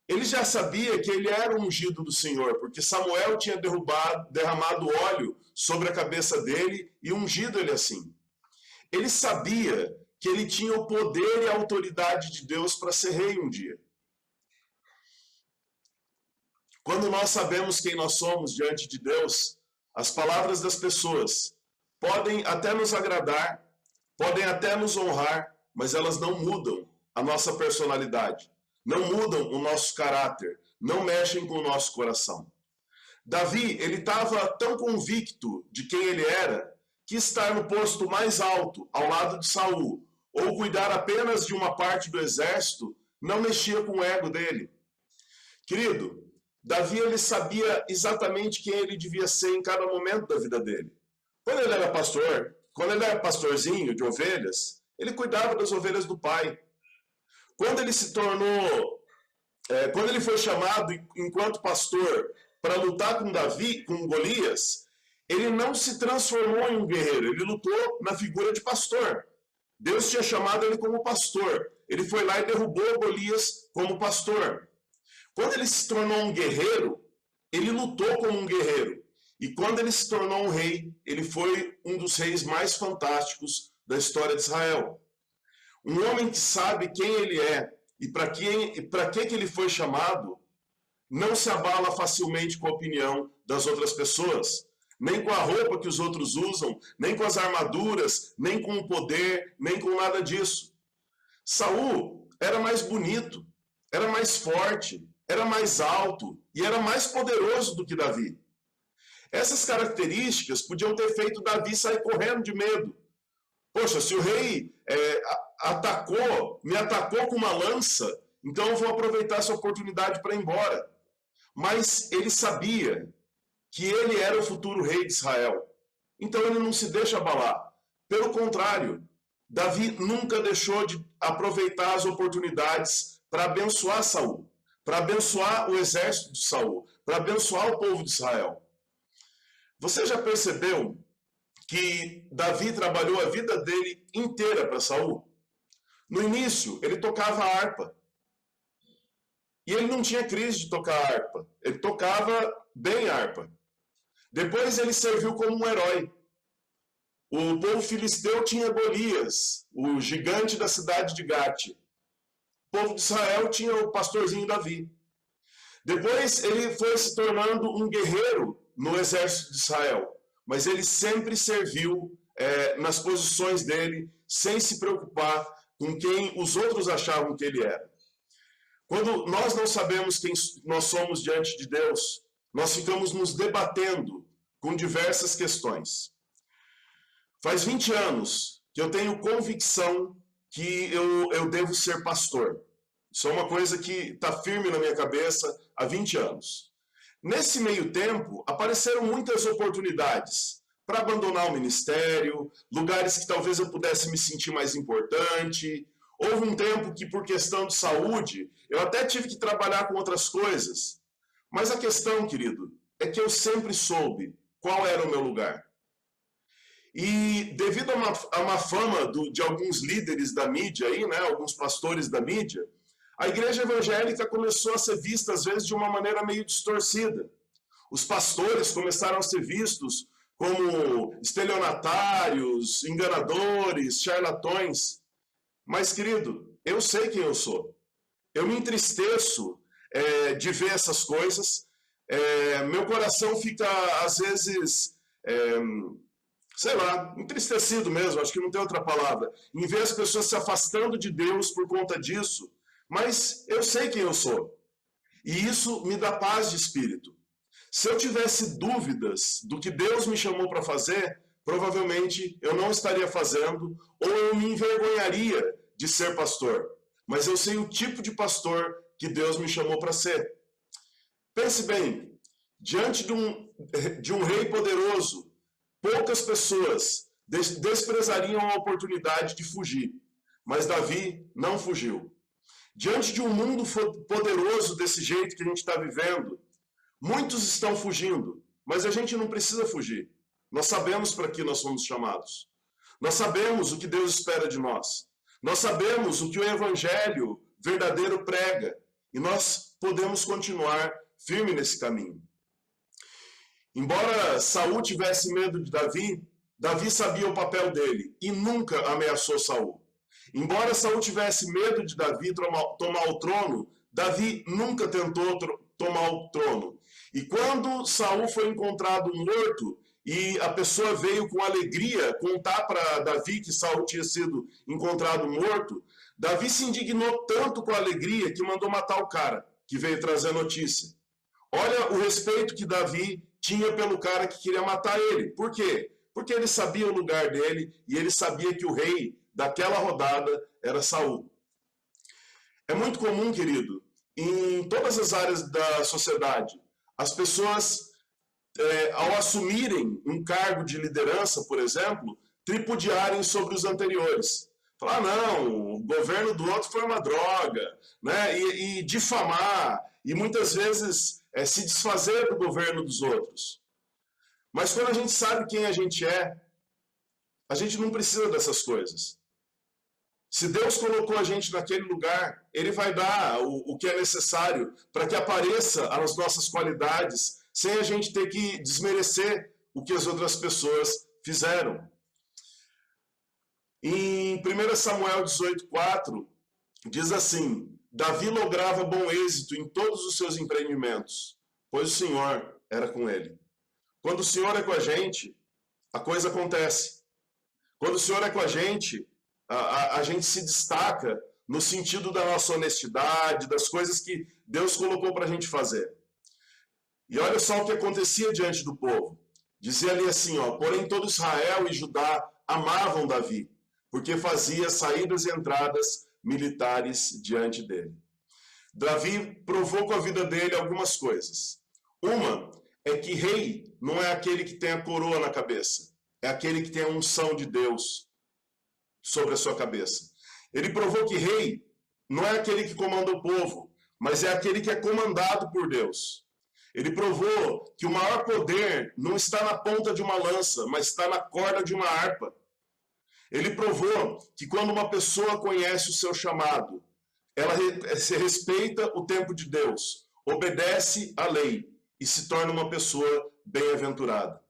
Ele já sabia que ele era o ungido do Senhor, porque Samuel tinha derramado óleo sobre a cabeça dele e ungido ele assim. Ele sabia que ele tinha o poder e a autoridade de Deus para ser rei um dia. Quando nós sabemos quem nós somos diante de Deus, as palavras das pessoas podem até nos agradar, podem até nos honrar, mas elas não mudam a nossa personalidade, não mudam o nosso caráter, não mexem com o nosso coração. Davi, ele estava tão convicto de quem ele era, que estar no posto mais alto, ao lado de Saul, ou cuidar apenas de uma parte do exército, não mexia com o ego dele. Querido, Davi, ele sabia exatamente quem ele devia ser em cada momento da vida dele. Quando ele era pastor, quando ele era pastorzinho de ovelhas, ele cuidava das ovelhas do pai. Quando ele se tornou, quando ele foi chamado enquanto pastor para lutar com Golias, ele não se transformou em um guerreiro, ele lutou na figura de pastor. Deus tinha chamado ele como pastor. Ele foi lá e derrubou Golias como pastor. Quando ele se tornou um guerreiro, ele lutou como um guerreiro. E quando ele se tornou um rei, ele foi um dos reis mais fantásticos da história de Israel. Um homem que sabe quem ele é e para que ele foi chamado, não se abala facilmente com a opinião das outras pessoas, nem com a roupa que os outros usam, nem com as armaduras, nem com o poder, nem com nada disso. Saul era mais bonito, era mais forte, era mais alto e era mais poderoso do que Davi. Essas características podiam ter feito Davi sair correndo de medo. Poxa, se o rei me atacou com uma lança, então eu vou aproveitar essa oportunidade para ir embora. Mas ele sabia que ele era o futuro rei de Israel. Então ele não se deixa abalar. Pelo contrário, Davi nunca deixou de aproveitar as oportunidades para abençoar Saul, para abençoar o exército de Saul, para abençoar o povo de Israel. Você já percebeu que Davi trabalhou a vida dele inteira para Saul? No início, ele tocava harpa. E ele não tinha crise de tocar harpa. Ele tocava bem harpa. Depois ele serviu como um herói. O povo filisteu tinha Golias, o gigante da cidade de Gate. O povo de Israel tinha o pastorzinho Davi. Depois ele foi se tornando um guerreiro no exército de Israel. Mas ele sempre serviu nas posições dele, sem se preocupar com quem os outros achavam que ele era. Quando nós não sabemos quem nós somos diante de Deus, nós ficamos nos debatendo com diversas questões. Faz 20 anos que eu tenho convicção que eu devo ser pastor. Isso é uma coisa que está firme na minha cabeça há 20 anos. Nesse meio tempo, apareceram muitas oportunidades para abandonar o ministério, lugares que talvez eu pudesse me sentir mais importante. Houve um tempo que, por questão de saúde, eu até tive que trabalhar com outras coisas. Mas a questão, querido, é que eu sempre soube qual era o meu lugar. E devido a uma fama de alguns líderes da mídia, aí, né, alguns pastores da mídia, a igreja evangélica começou a ser vista, às vezes, de uma maneira meio distorcida. Os pastores começaram a ser vistos como estelionatários, enganadores, charlatões. Mas, querido, eu sei quem eu sou. Eu me entristeço de ver essas coisas. Meu coração fica, às vezes, sei lá, entristecido mesmo, acho que não tem outra palavra, em ver as pessoas se afastando de Deus por conta disso. Mas eu sei quem eu sou. E isso me dá paz de espírito. Se eu tivesse dúvidas do que Deus me chamou para fazer, provavelmente eu não estaria fazendo, ou eu me envergonharia de ser pastor. Mas eu sei o tipo de pastor que Deus me chamou para ser. Pense bem, diante de um rei poderoso, poucas pessoas desprezariam a oportunidade de fugir. Mas Davi não fugiu. Diante de um mundo poderoso desse jeito que a gente está vivendo, muitos estão fugindo, mas a gente não precisa fugir. Nós sabemos para que nós somos chamados. Nós sabemos o que Deus espera de nós. Nós sabemos o que o Evangelho verdadeiro prega. E nós podemos continuar firme nesse caminho. Embora Saul tivesse medo de Davi, Davi sabia o papel dele e nunca ameaçou Saul. Embora Saul tivesse medo de Davi tomar o trono, Davi nunca tentou tomar o trono. E quando Saul foi encontrado morto, e a pessoa veio com alegria contar para Davi que Saul tinha sido encontrado morto, Davi se indignou tanto com a alegria que mandou matar o cara que veio trazer a notícia. Olha o respeito que Davi tinha pelo cara que queria matar ele. Por quê? Porque ele sabia o lugar dele e ele sabia que o rei daquela rodada era Saul. É muito comum, querido, em todas as áreas da sociedade, as pessoas, ao assumirem um cargo de liderança, por exemplo, tripudiarem sobre os anteriores. Falar, não, o governo do outro foi uma droga, né? E difamar, e muitas vezes se desfazer do governo dos outros. Mas quando a gente sabe quem a gente não precisa dessas coisas. Se Deus colocou a gente naquele lugar, Ele vai dar o que é necessário para que apareça as nossas qualidades, sem a gente ter que desmerecer o que as outras pessoas fizeram. Em 1 Samuel 18,4, diz assim, Davi lograva bom êxito em todos os seus empreendimentos, pois o Senhor era com ele. Quando o Senhor é com a gente coisa acontece. Quando o Senhor é com a gente se destaca no sentido da nossa honestidade, das coisas que Deus colocou para a gente fazer. E olha só o que acontecia diante do povo. Dizia ali assim, porém todo Israel e Judá amavam Davi, porque fazia saídas e entradas militares diante dele. Davi provou com a vida dele algumas coisas. Uma é que rei não é aquele que tem a coroa na cabeça, é aquele que tem a unção de Deus sobre a sua cabeça. Ele provou que rei não é aquele que comanda o povo, mas é aquele que é comandado por Deus. Ele provou que o maior poder não está na ponta de uma lança, mas está na corda de uma harpa. Ele provou que quando uma pessoa conhece o seu chamado, ela se respeita o tempo de Deus, obedece à lei e se torna uma pessoa bem-aventurada.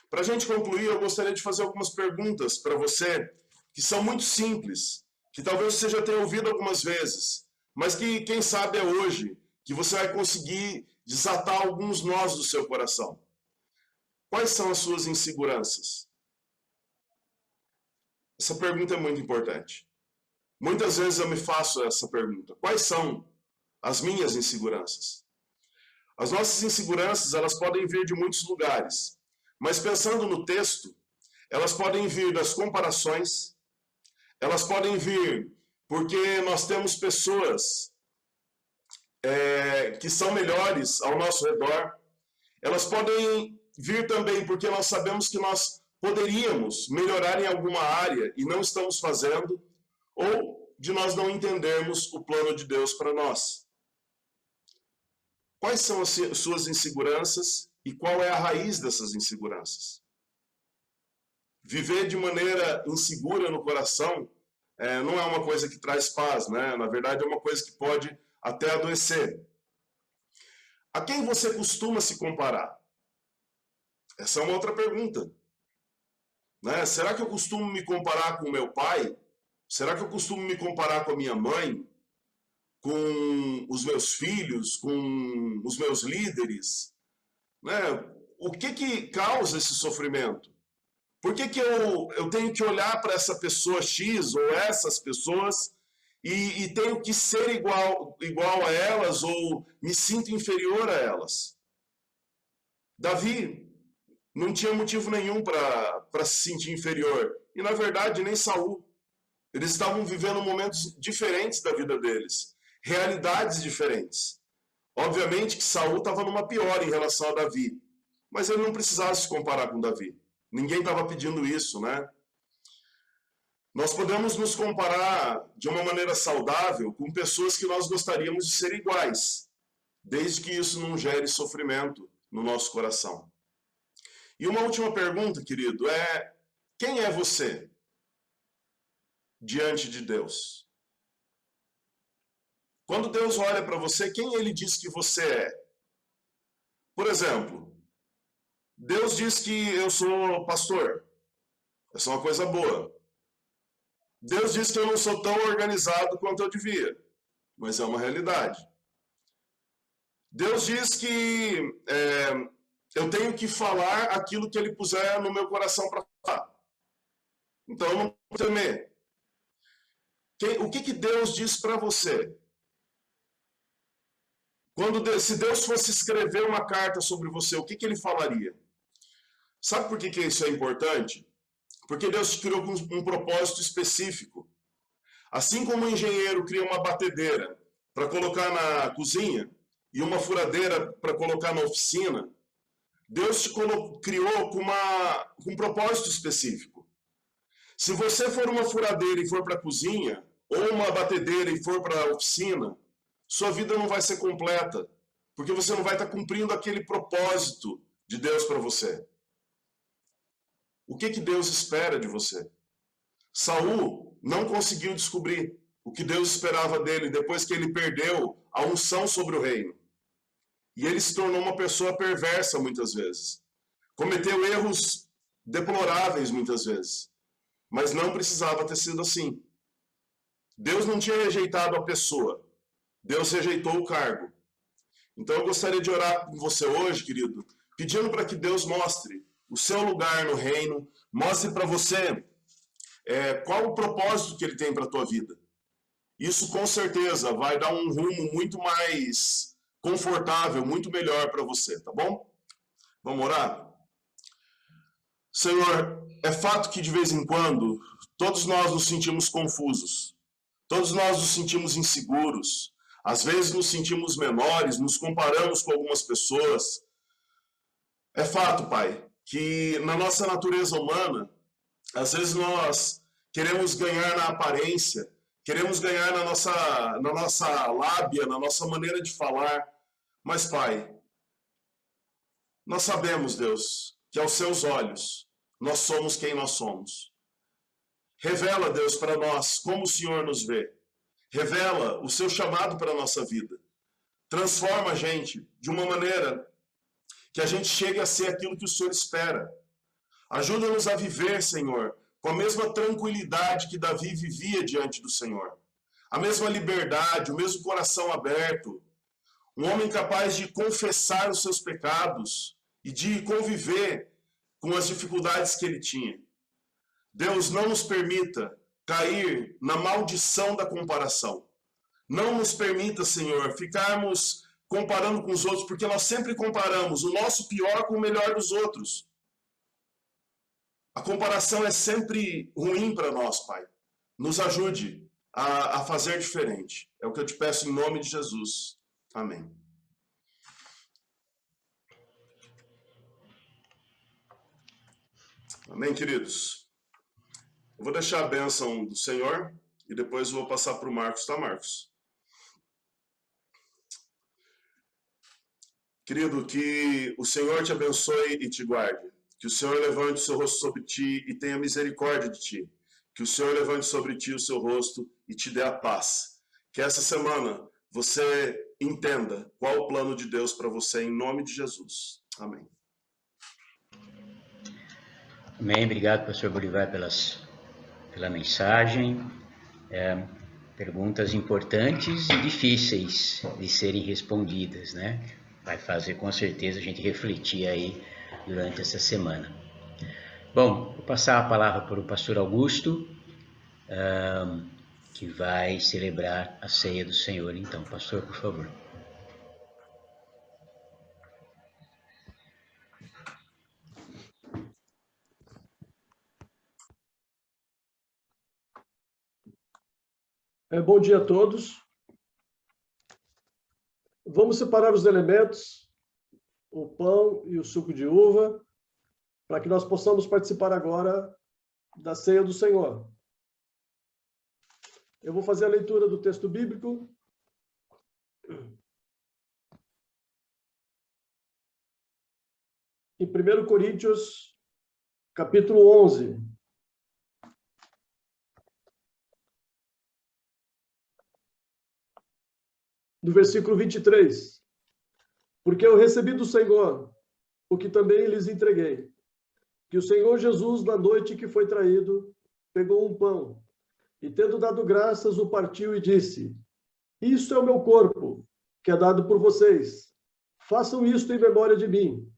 Para a gente concluir, eu gostaria de fazer algumas perguntas para você, que são muito simples, que talvez você já tenha ouvido algumas vezes, mas que, quem sabe, é hoje que você vai conseguir desatar alguns nós do seu coração. Quais são as suas inseguranças? Essa pergunta é muito importante. Muitas vezes eu me faço essa pergunta. Quais são as minhas inseguranças? As nossas inseguranças, elas podem vir de muitos lugares. Mas pensando no texto, elas podem vir das comparações, elas podem vir porque nós temos pessoas que são melhores ao nosso redor. Elas podem vir também porque nós sabemos que nós poderíamos melhorar em alguma área e não estamos fazendo, ou de nós não entendermos o plano de Deus para nós. Quais são as suas inseguranças e qual é a raiz dessas inseguranças? Viver de maneira insegura no coração não é uma coisa que traz paz, né? Na verdade, é uma coisa que pode até adoecer. A quem você costuma se comparar? Essa é uma outra pergunta. Né? Será que eu costumo me comparar com o meu pai? Será que eu costumo me comparar com a minha mãe? Com os meus filhos? Com os meus líderes? Né? O que causa esse sofrimento? Por que eu tenho que olhar para essa pessoa X ou essas pessoas e tenho que ser igual a elas ou me sinto inferior a elas? Davi não tinha motivo nenhum para se sentir inferior. E, na verdade, nem Saul. Eles estavam vivendo momentos diferentes da vida deles. Realidades diferentes. Obviamente que Saul estava numa pior em relação a Davi. Mas ele não precisava se comparar com Davi. Ninguém estava pedindo isso, né? Nós podemos nos comparar de uma maneira saudável com pessoas que nós gostaríamos de ser iguais, desde que isso não gere sofrimento no nosso coração. E uma última pergunta, querido, é: quem é você diante de Deus? Quando Deus olha para você, quem ele diz que você é? Por exemplo, Deus diz que eu sou pastor. Essa é uma coisa boa. Deus diz que eu não sou tão organizado quanto eu devia. Mas é uma realidade. Deus diz que eu tenho que falar aquilo que ele puser no meu coração para falar. Então eu não vou temer. O que Deus diz para você? Se Deus fosse escrever uma carta sobre você, o que ele falaria? Sabe por que isso é importante? Porque Deus te criou com um propósito específico. Assim como o engenheiro cria uma batedeira para colocar na cozinha e uma furadeira para colocar na oficina, Deus te criou com um propósito específico. Se você for uma furadeira e for para a cozinha, ou uma batedeira e for para a oficina, sua vida não vai ser completa, porque você não vai estar cumprindo aquele propósito de Deus para você. O que Deus espera de você? Saul não conseguiu descobrir o que Deus esperava dele depois que ele perdeu a unção sobre o reino. E ele se tornou uma pessoa perversa muitas vezes. Cometeu erros deploráveis muitas vezes. Mas não precisava ter sido assim. Deus não tinha rejeitado a pessoa. Deus rejeitou o cargo. Então eu gostaria de orar com você hoje, querido, pedindo para que Deus mostre o seu lugar no reino, mostre para você qual o propósito que ele tem para a tua vida. Isso com certeza vai dar um rumo muito mais confortável, muito melhor para você, tá bom? Vamos orar? Senhor, é fato que de vez em quando todos nós nos sentimos confusos, todos nós nos sentimos inseguros, às vezes nos sentimos menores, nos comparamos com algumas pessoas, É fato, Pai, que na nossa natureza humana, às vezes nós queremos ganhar na aparência, queremos ganhar na nossa lábia, na nossa maneira de falar. Mas, Pai, nós sabemos, Deus, que aos seus olhos nós somos quem nós somos. Revela, Deus, para nós como o Senhor nos vê. Revela o seu chamado para a nossa vida. Transforma a gente de uma maneira que a gente chegue a ser aquilo que o Senhor espera. Ajuda-nos a viver, Senhor, com a mesma tranquilidade que Davi vivia diante do Senhor. A mesma liberdade, o mesmo coração aberto. Um homem capaz de confessar os seus pecados e de conviver com as dificuldades que ele tinha. Deus, não nos permita cair na maldição da comparação. Não nos permita, Senhor, ficarmos comparando com os outros, porque nós sempre comparamos o nosso pior com o melhor dos outros. A comparação é sempre ruim para nós, Pai. Nos ajude a fazer diferente. É o que eu te peço em nome de Jesus. Amém. Amém, queridos? Eu vou deixar a bênção do Senhor e depois vou passar para o Marcos, tá, Marcos? Querido, que o Senhor te abençoe e te guarde. Que o Senhor levante o seu rosto sobre ti e tenha misericórdia de ti. Que o Senhor levante sobre ti o seu rosto e te dê a paz. Que essa semana você entenda qual o plano de Deus para você, em nome de Jesus. Amém. Amém. Obrigado, pastor Bolivar, pela mensagem. Perguntas importantes e difíceis de serem respondidas, né? Vai fazer com certeza a gente refletir aí durante essa semana. Bom, vou passar a palavra para o pastor Augusto, que vai celebrar a ceia do Senhor. Então, pastor, por favor. Bom dia a todos. Vamos separar os elementos, o pão e o suco de uva, para que nós possamos participar agora da ceia do Senhor. Eu vou fazer a leitura do texto bíblico. Em 1 Coríntios, capítulo 11. Do versículo 23. Porque eu recebi do Senhor o que também lhes entreguei. Que o Senhor Jesus, na noite que foi traído, pegou um pão e, tendo dado graças, o partiu e disse: Isto é o meu corpo, que é dado por vocês. Façam isto em memória de mim.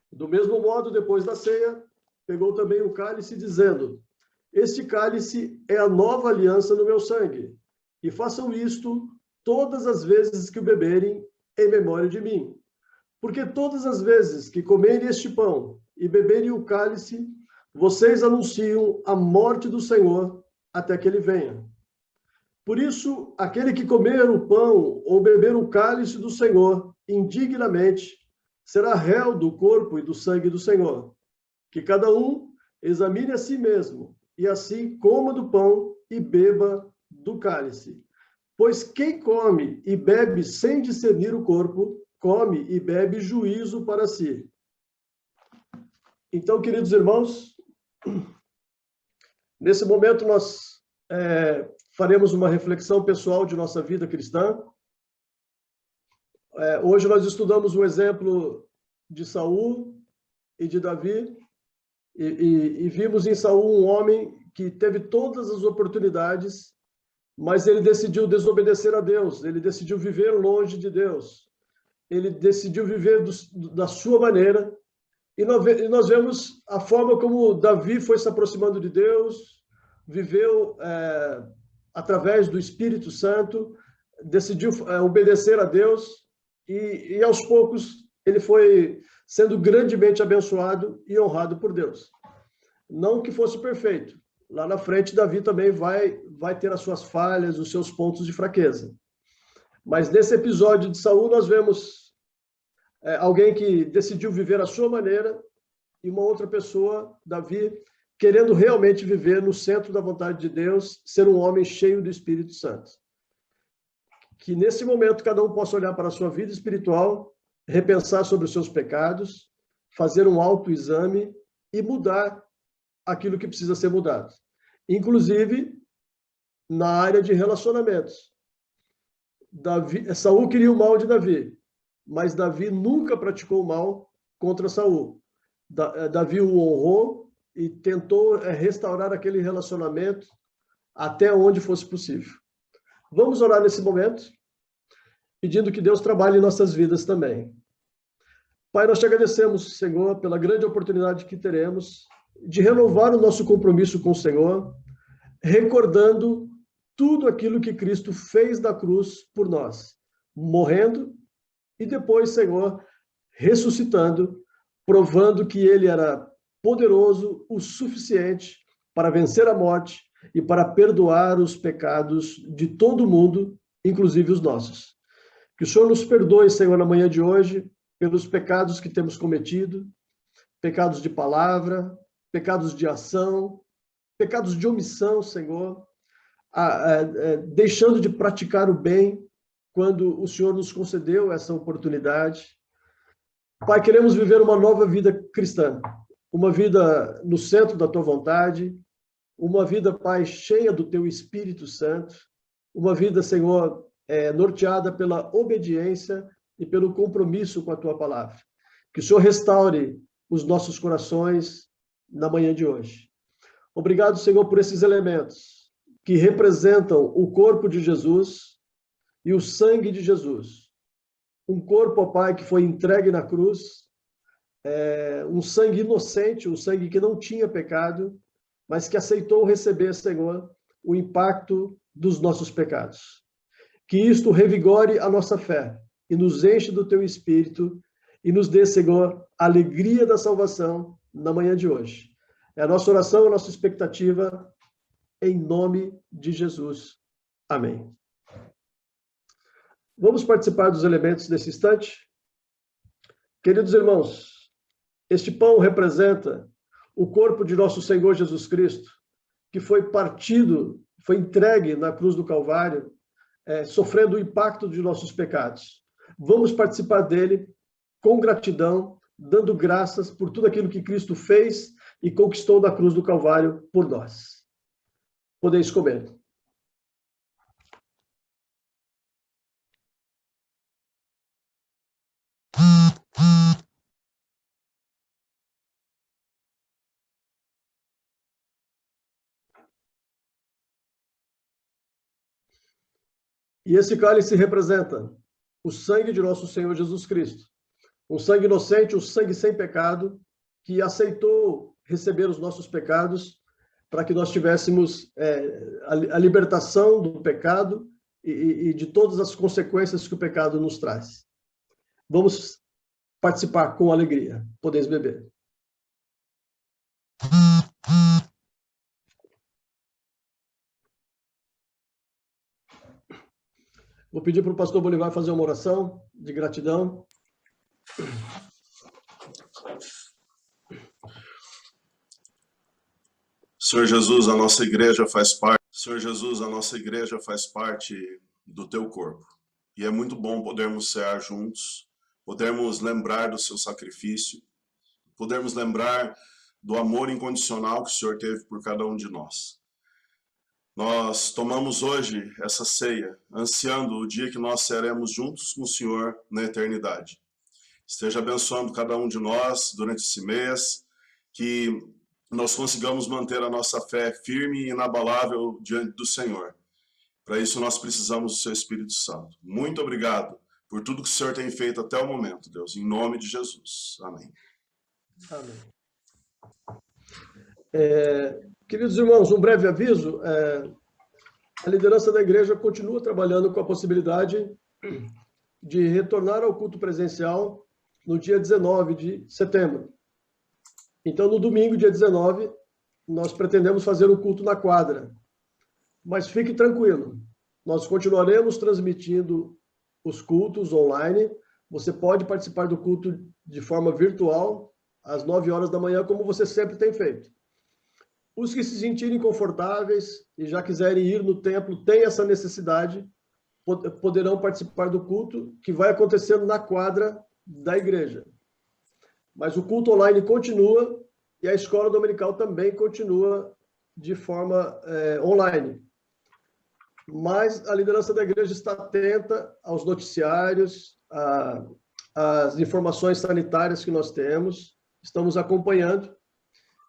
Do mesmo modo, depois da ceia, pegou também o cálice, dizendo: Este cálice é a nova aliança no meu sangue. E façam isto todas as vezes que o beberem, em memória de mim. Porque todas as vezes que comerem este pão e beberem o cálice, vocês anunciam a morte do Senhor até que ele venha. Por isso, aquele que comer o pão ou beber o cálice do Senhor indignamente, será réu do corpo e do sangue do Senhor. Que cada um examine a si mesmo, e assim coma do pão e beba do cálice. Pois quem come e bebe sem discernir o corpo, come e bebe juízo para si. Então, queridos irmãos, nesse momento nós faremos uma reflexão pessoal de nossa vida cristã. Hoje nós estudamos o exemplo de Saul e de Davi, e vimos em Saul um homem que teve todas as oportunidades, mas ele decidiu desobedecer a Deus, ele decidiu viver longe de Deus, ele decidiu viver da sua maneira, e nós vemos a forma como Davi foi se aproximando de Deus, viveu através do Espírito Santo, decidiu obedecer a Deus, e aos poucos ele foi sendo grandemente abençoado e honrado por Deus. Não que fosse perfeito. Lá na frente, Davi também vai ter as suas falhas, os seus pontos de fraqueza. Mas nesse episódio de Saul, nós vemos alguém que decidiu viver a sua maneira, e uma outra pessoa, Davi, querendo realmente viver no centro da vontade de Deus, ser um homem cheio do Espírito Santo. Que nesse momento cada um possa olhar para a sua vida espiritual, repensar sobre os seus pecados, fazer um autoexame e mudar aquilo que precisa ser mudado. Inclusive na área de relacionamentos. Saul queria o mal de Davi, mas Davi nunca praticou o mal contra Saul. Davi o honrou e tentou restaurar aquele relacionamento até onde fosse possível. Vamos orar nesse momento, pedindo que Deus trabalhe em nossas vidas também. Pai, nós te agradecemos, Senhor, pela grande oportunidade que teremos de renovar o nosso compromisso com o Senhor, recordando tudo aquilo que Cristo fez na cruz por nós, morrendo e depois, Senhor, ressuscitando, provando que ele era poderoso o suficiente para vencer a morte e para perdoar os pecados de todo mundo, inclusive os nossos. Que o Senhor nos perdoe, Senhor, na manhã de hoje, pelos pecados que temos cometido, pecados de palavra, pecados de ação, pecados de omissão, Senhor, deixando de praticar o bem quando o Senhor nos concedeu essa oportunidade. Pai, queremos viver uma nova vida cristã, uma vida no centro da Tua vontade, uma vida, Pai, cheia do Teu Espírito Santo, uma vida, Senhor, norteada pela obediência e pelo compromisso com a Tua palavra. Que o Senhor restaure os nossos corações na manhã de hoje. Obrigado, Senhor, por esses elementos que representam o corpo de Jesus e o sangue de Jesus. Um corpo, ó Pai, que foi entregue na cruz, um sangue inocente, um sangue que não tinha pecado, mas que aceitou receber, Senhor, o impacto dos nossos pecados. Que isto revigore a nossa fé e nos enche do Teu Espírito e nos dê, Senhor, a alegria da salvação na manhã de hoje. É a nossa oração, a nossa expectativa, em nome de Jesus. Amém. Vamos participar dos elementos desse instante? Queridos irmãos, este pão representa o corpo de nosso Senhor Jesus Cristo, que foi partido, foi entregue na cruz do Calvário, sofrendo o impacto de nossos pecados. Vamos participar dele com gratidão, dando graças por tudo aquilo que Cristo fez e conquistou na cruz do Calvário por nós. Podeis comer. E esse cálice representa o sangue de nosso Senhor Jesus Cristo. Um sangue inocente, um sangue sem pecado, que aceitou receber os nossos pecados para que nós tivéssemos a libertação do pecado e de todas as consequências que o pecado nos traz. Vamos participar com alegria. Podeis beber. Vou pedir para o pastor Bolivar fazer uma oração de gratidão. Senhor Jesus, a nossa igreja faz parte. Senhor Jesus, a nossa igreja faz parte do Teu corpo. E é muito bom podermos cear juntos, podermos lembrar do Seu sacrifício, podermos lembrar do amor incondicional que o Senhor teve por cada um de nós. Nós tomamos hoje essa ceia, ansiando o dia que nós cearemos juntos com o Senhor na eternidade. Esteja abençoando cada um de nós durante esse mês, que nós consigamos manter a nossa fé firme e inabalável diante do Senhor. Para isso nós precisamos do Seu Espírito Santo. Muito obrigado por tudo que o Senhor tem feito até o momento, Deus, em nome de Jesus. Amém. Amém. Queridos irmãos, um breve aviso. A liderança da igreja continua trabalhando com a possibilidade de retornar ao culto presencial no dia 19 de setembro. Então, no domingo, dia 19, nós pretendemos fazer o culto na quadra. Mas fique tranquilo, nós continuaremos transmitindo os cultos online Você pode participar do culto de forma virtual, às 9 horas da manhã, como você sempre tem feito. Os que se sentirem confortáveis e já quiserem ir no templo, têm essa necessidade, poderão participar do culto que vai acontecer na quadra da igreja. Mas o culto online continua e a escola dominical também continua de forma online. Mas a liderança da igreja está atenta aos noticiários, às informações sanitárias que nós temos, estamos acompanhando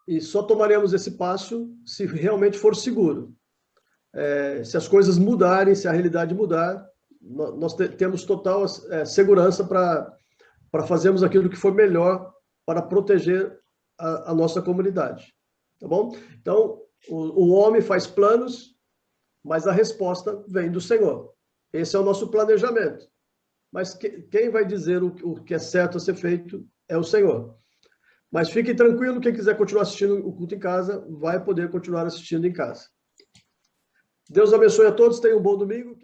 e só tomaremos esse passo se realmente for seguro. Se as coisas mudarem, se a realidade mudar, nós temos total segurança para fazermos aquilo que for melhor para proteger a nossa comunidade. Tá bom? Então, o homem faz planos, mas a resposta vem do Senhor. Esse é o nosso planejamento. Mas quem vai dizer o que é certo a ser feito é o Senhor. Mas fique tranquilo, quem quiser continuar assistindo o culto em casa, vai poder continuar assistindo em casa. Deus abençoe a todos, tenham um bom domingo.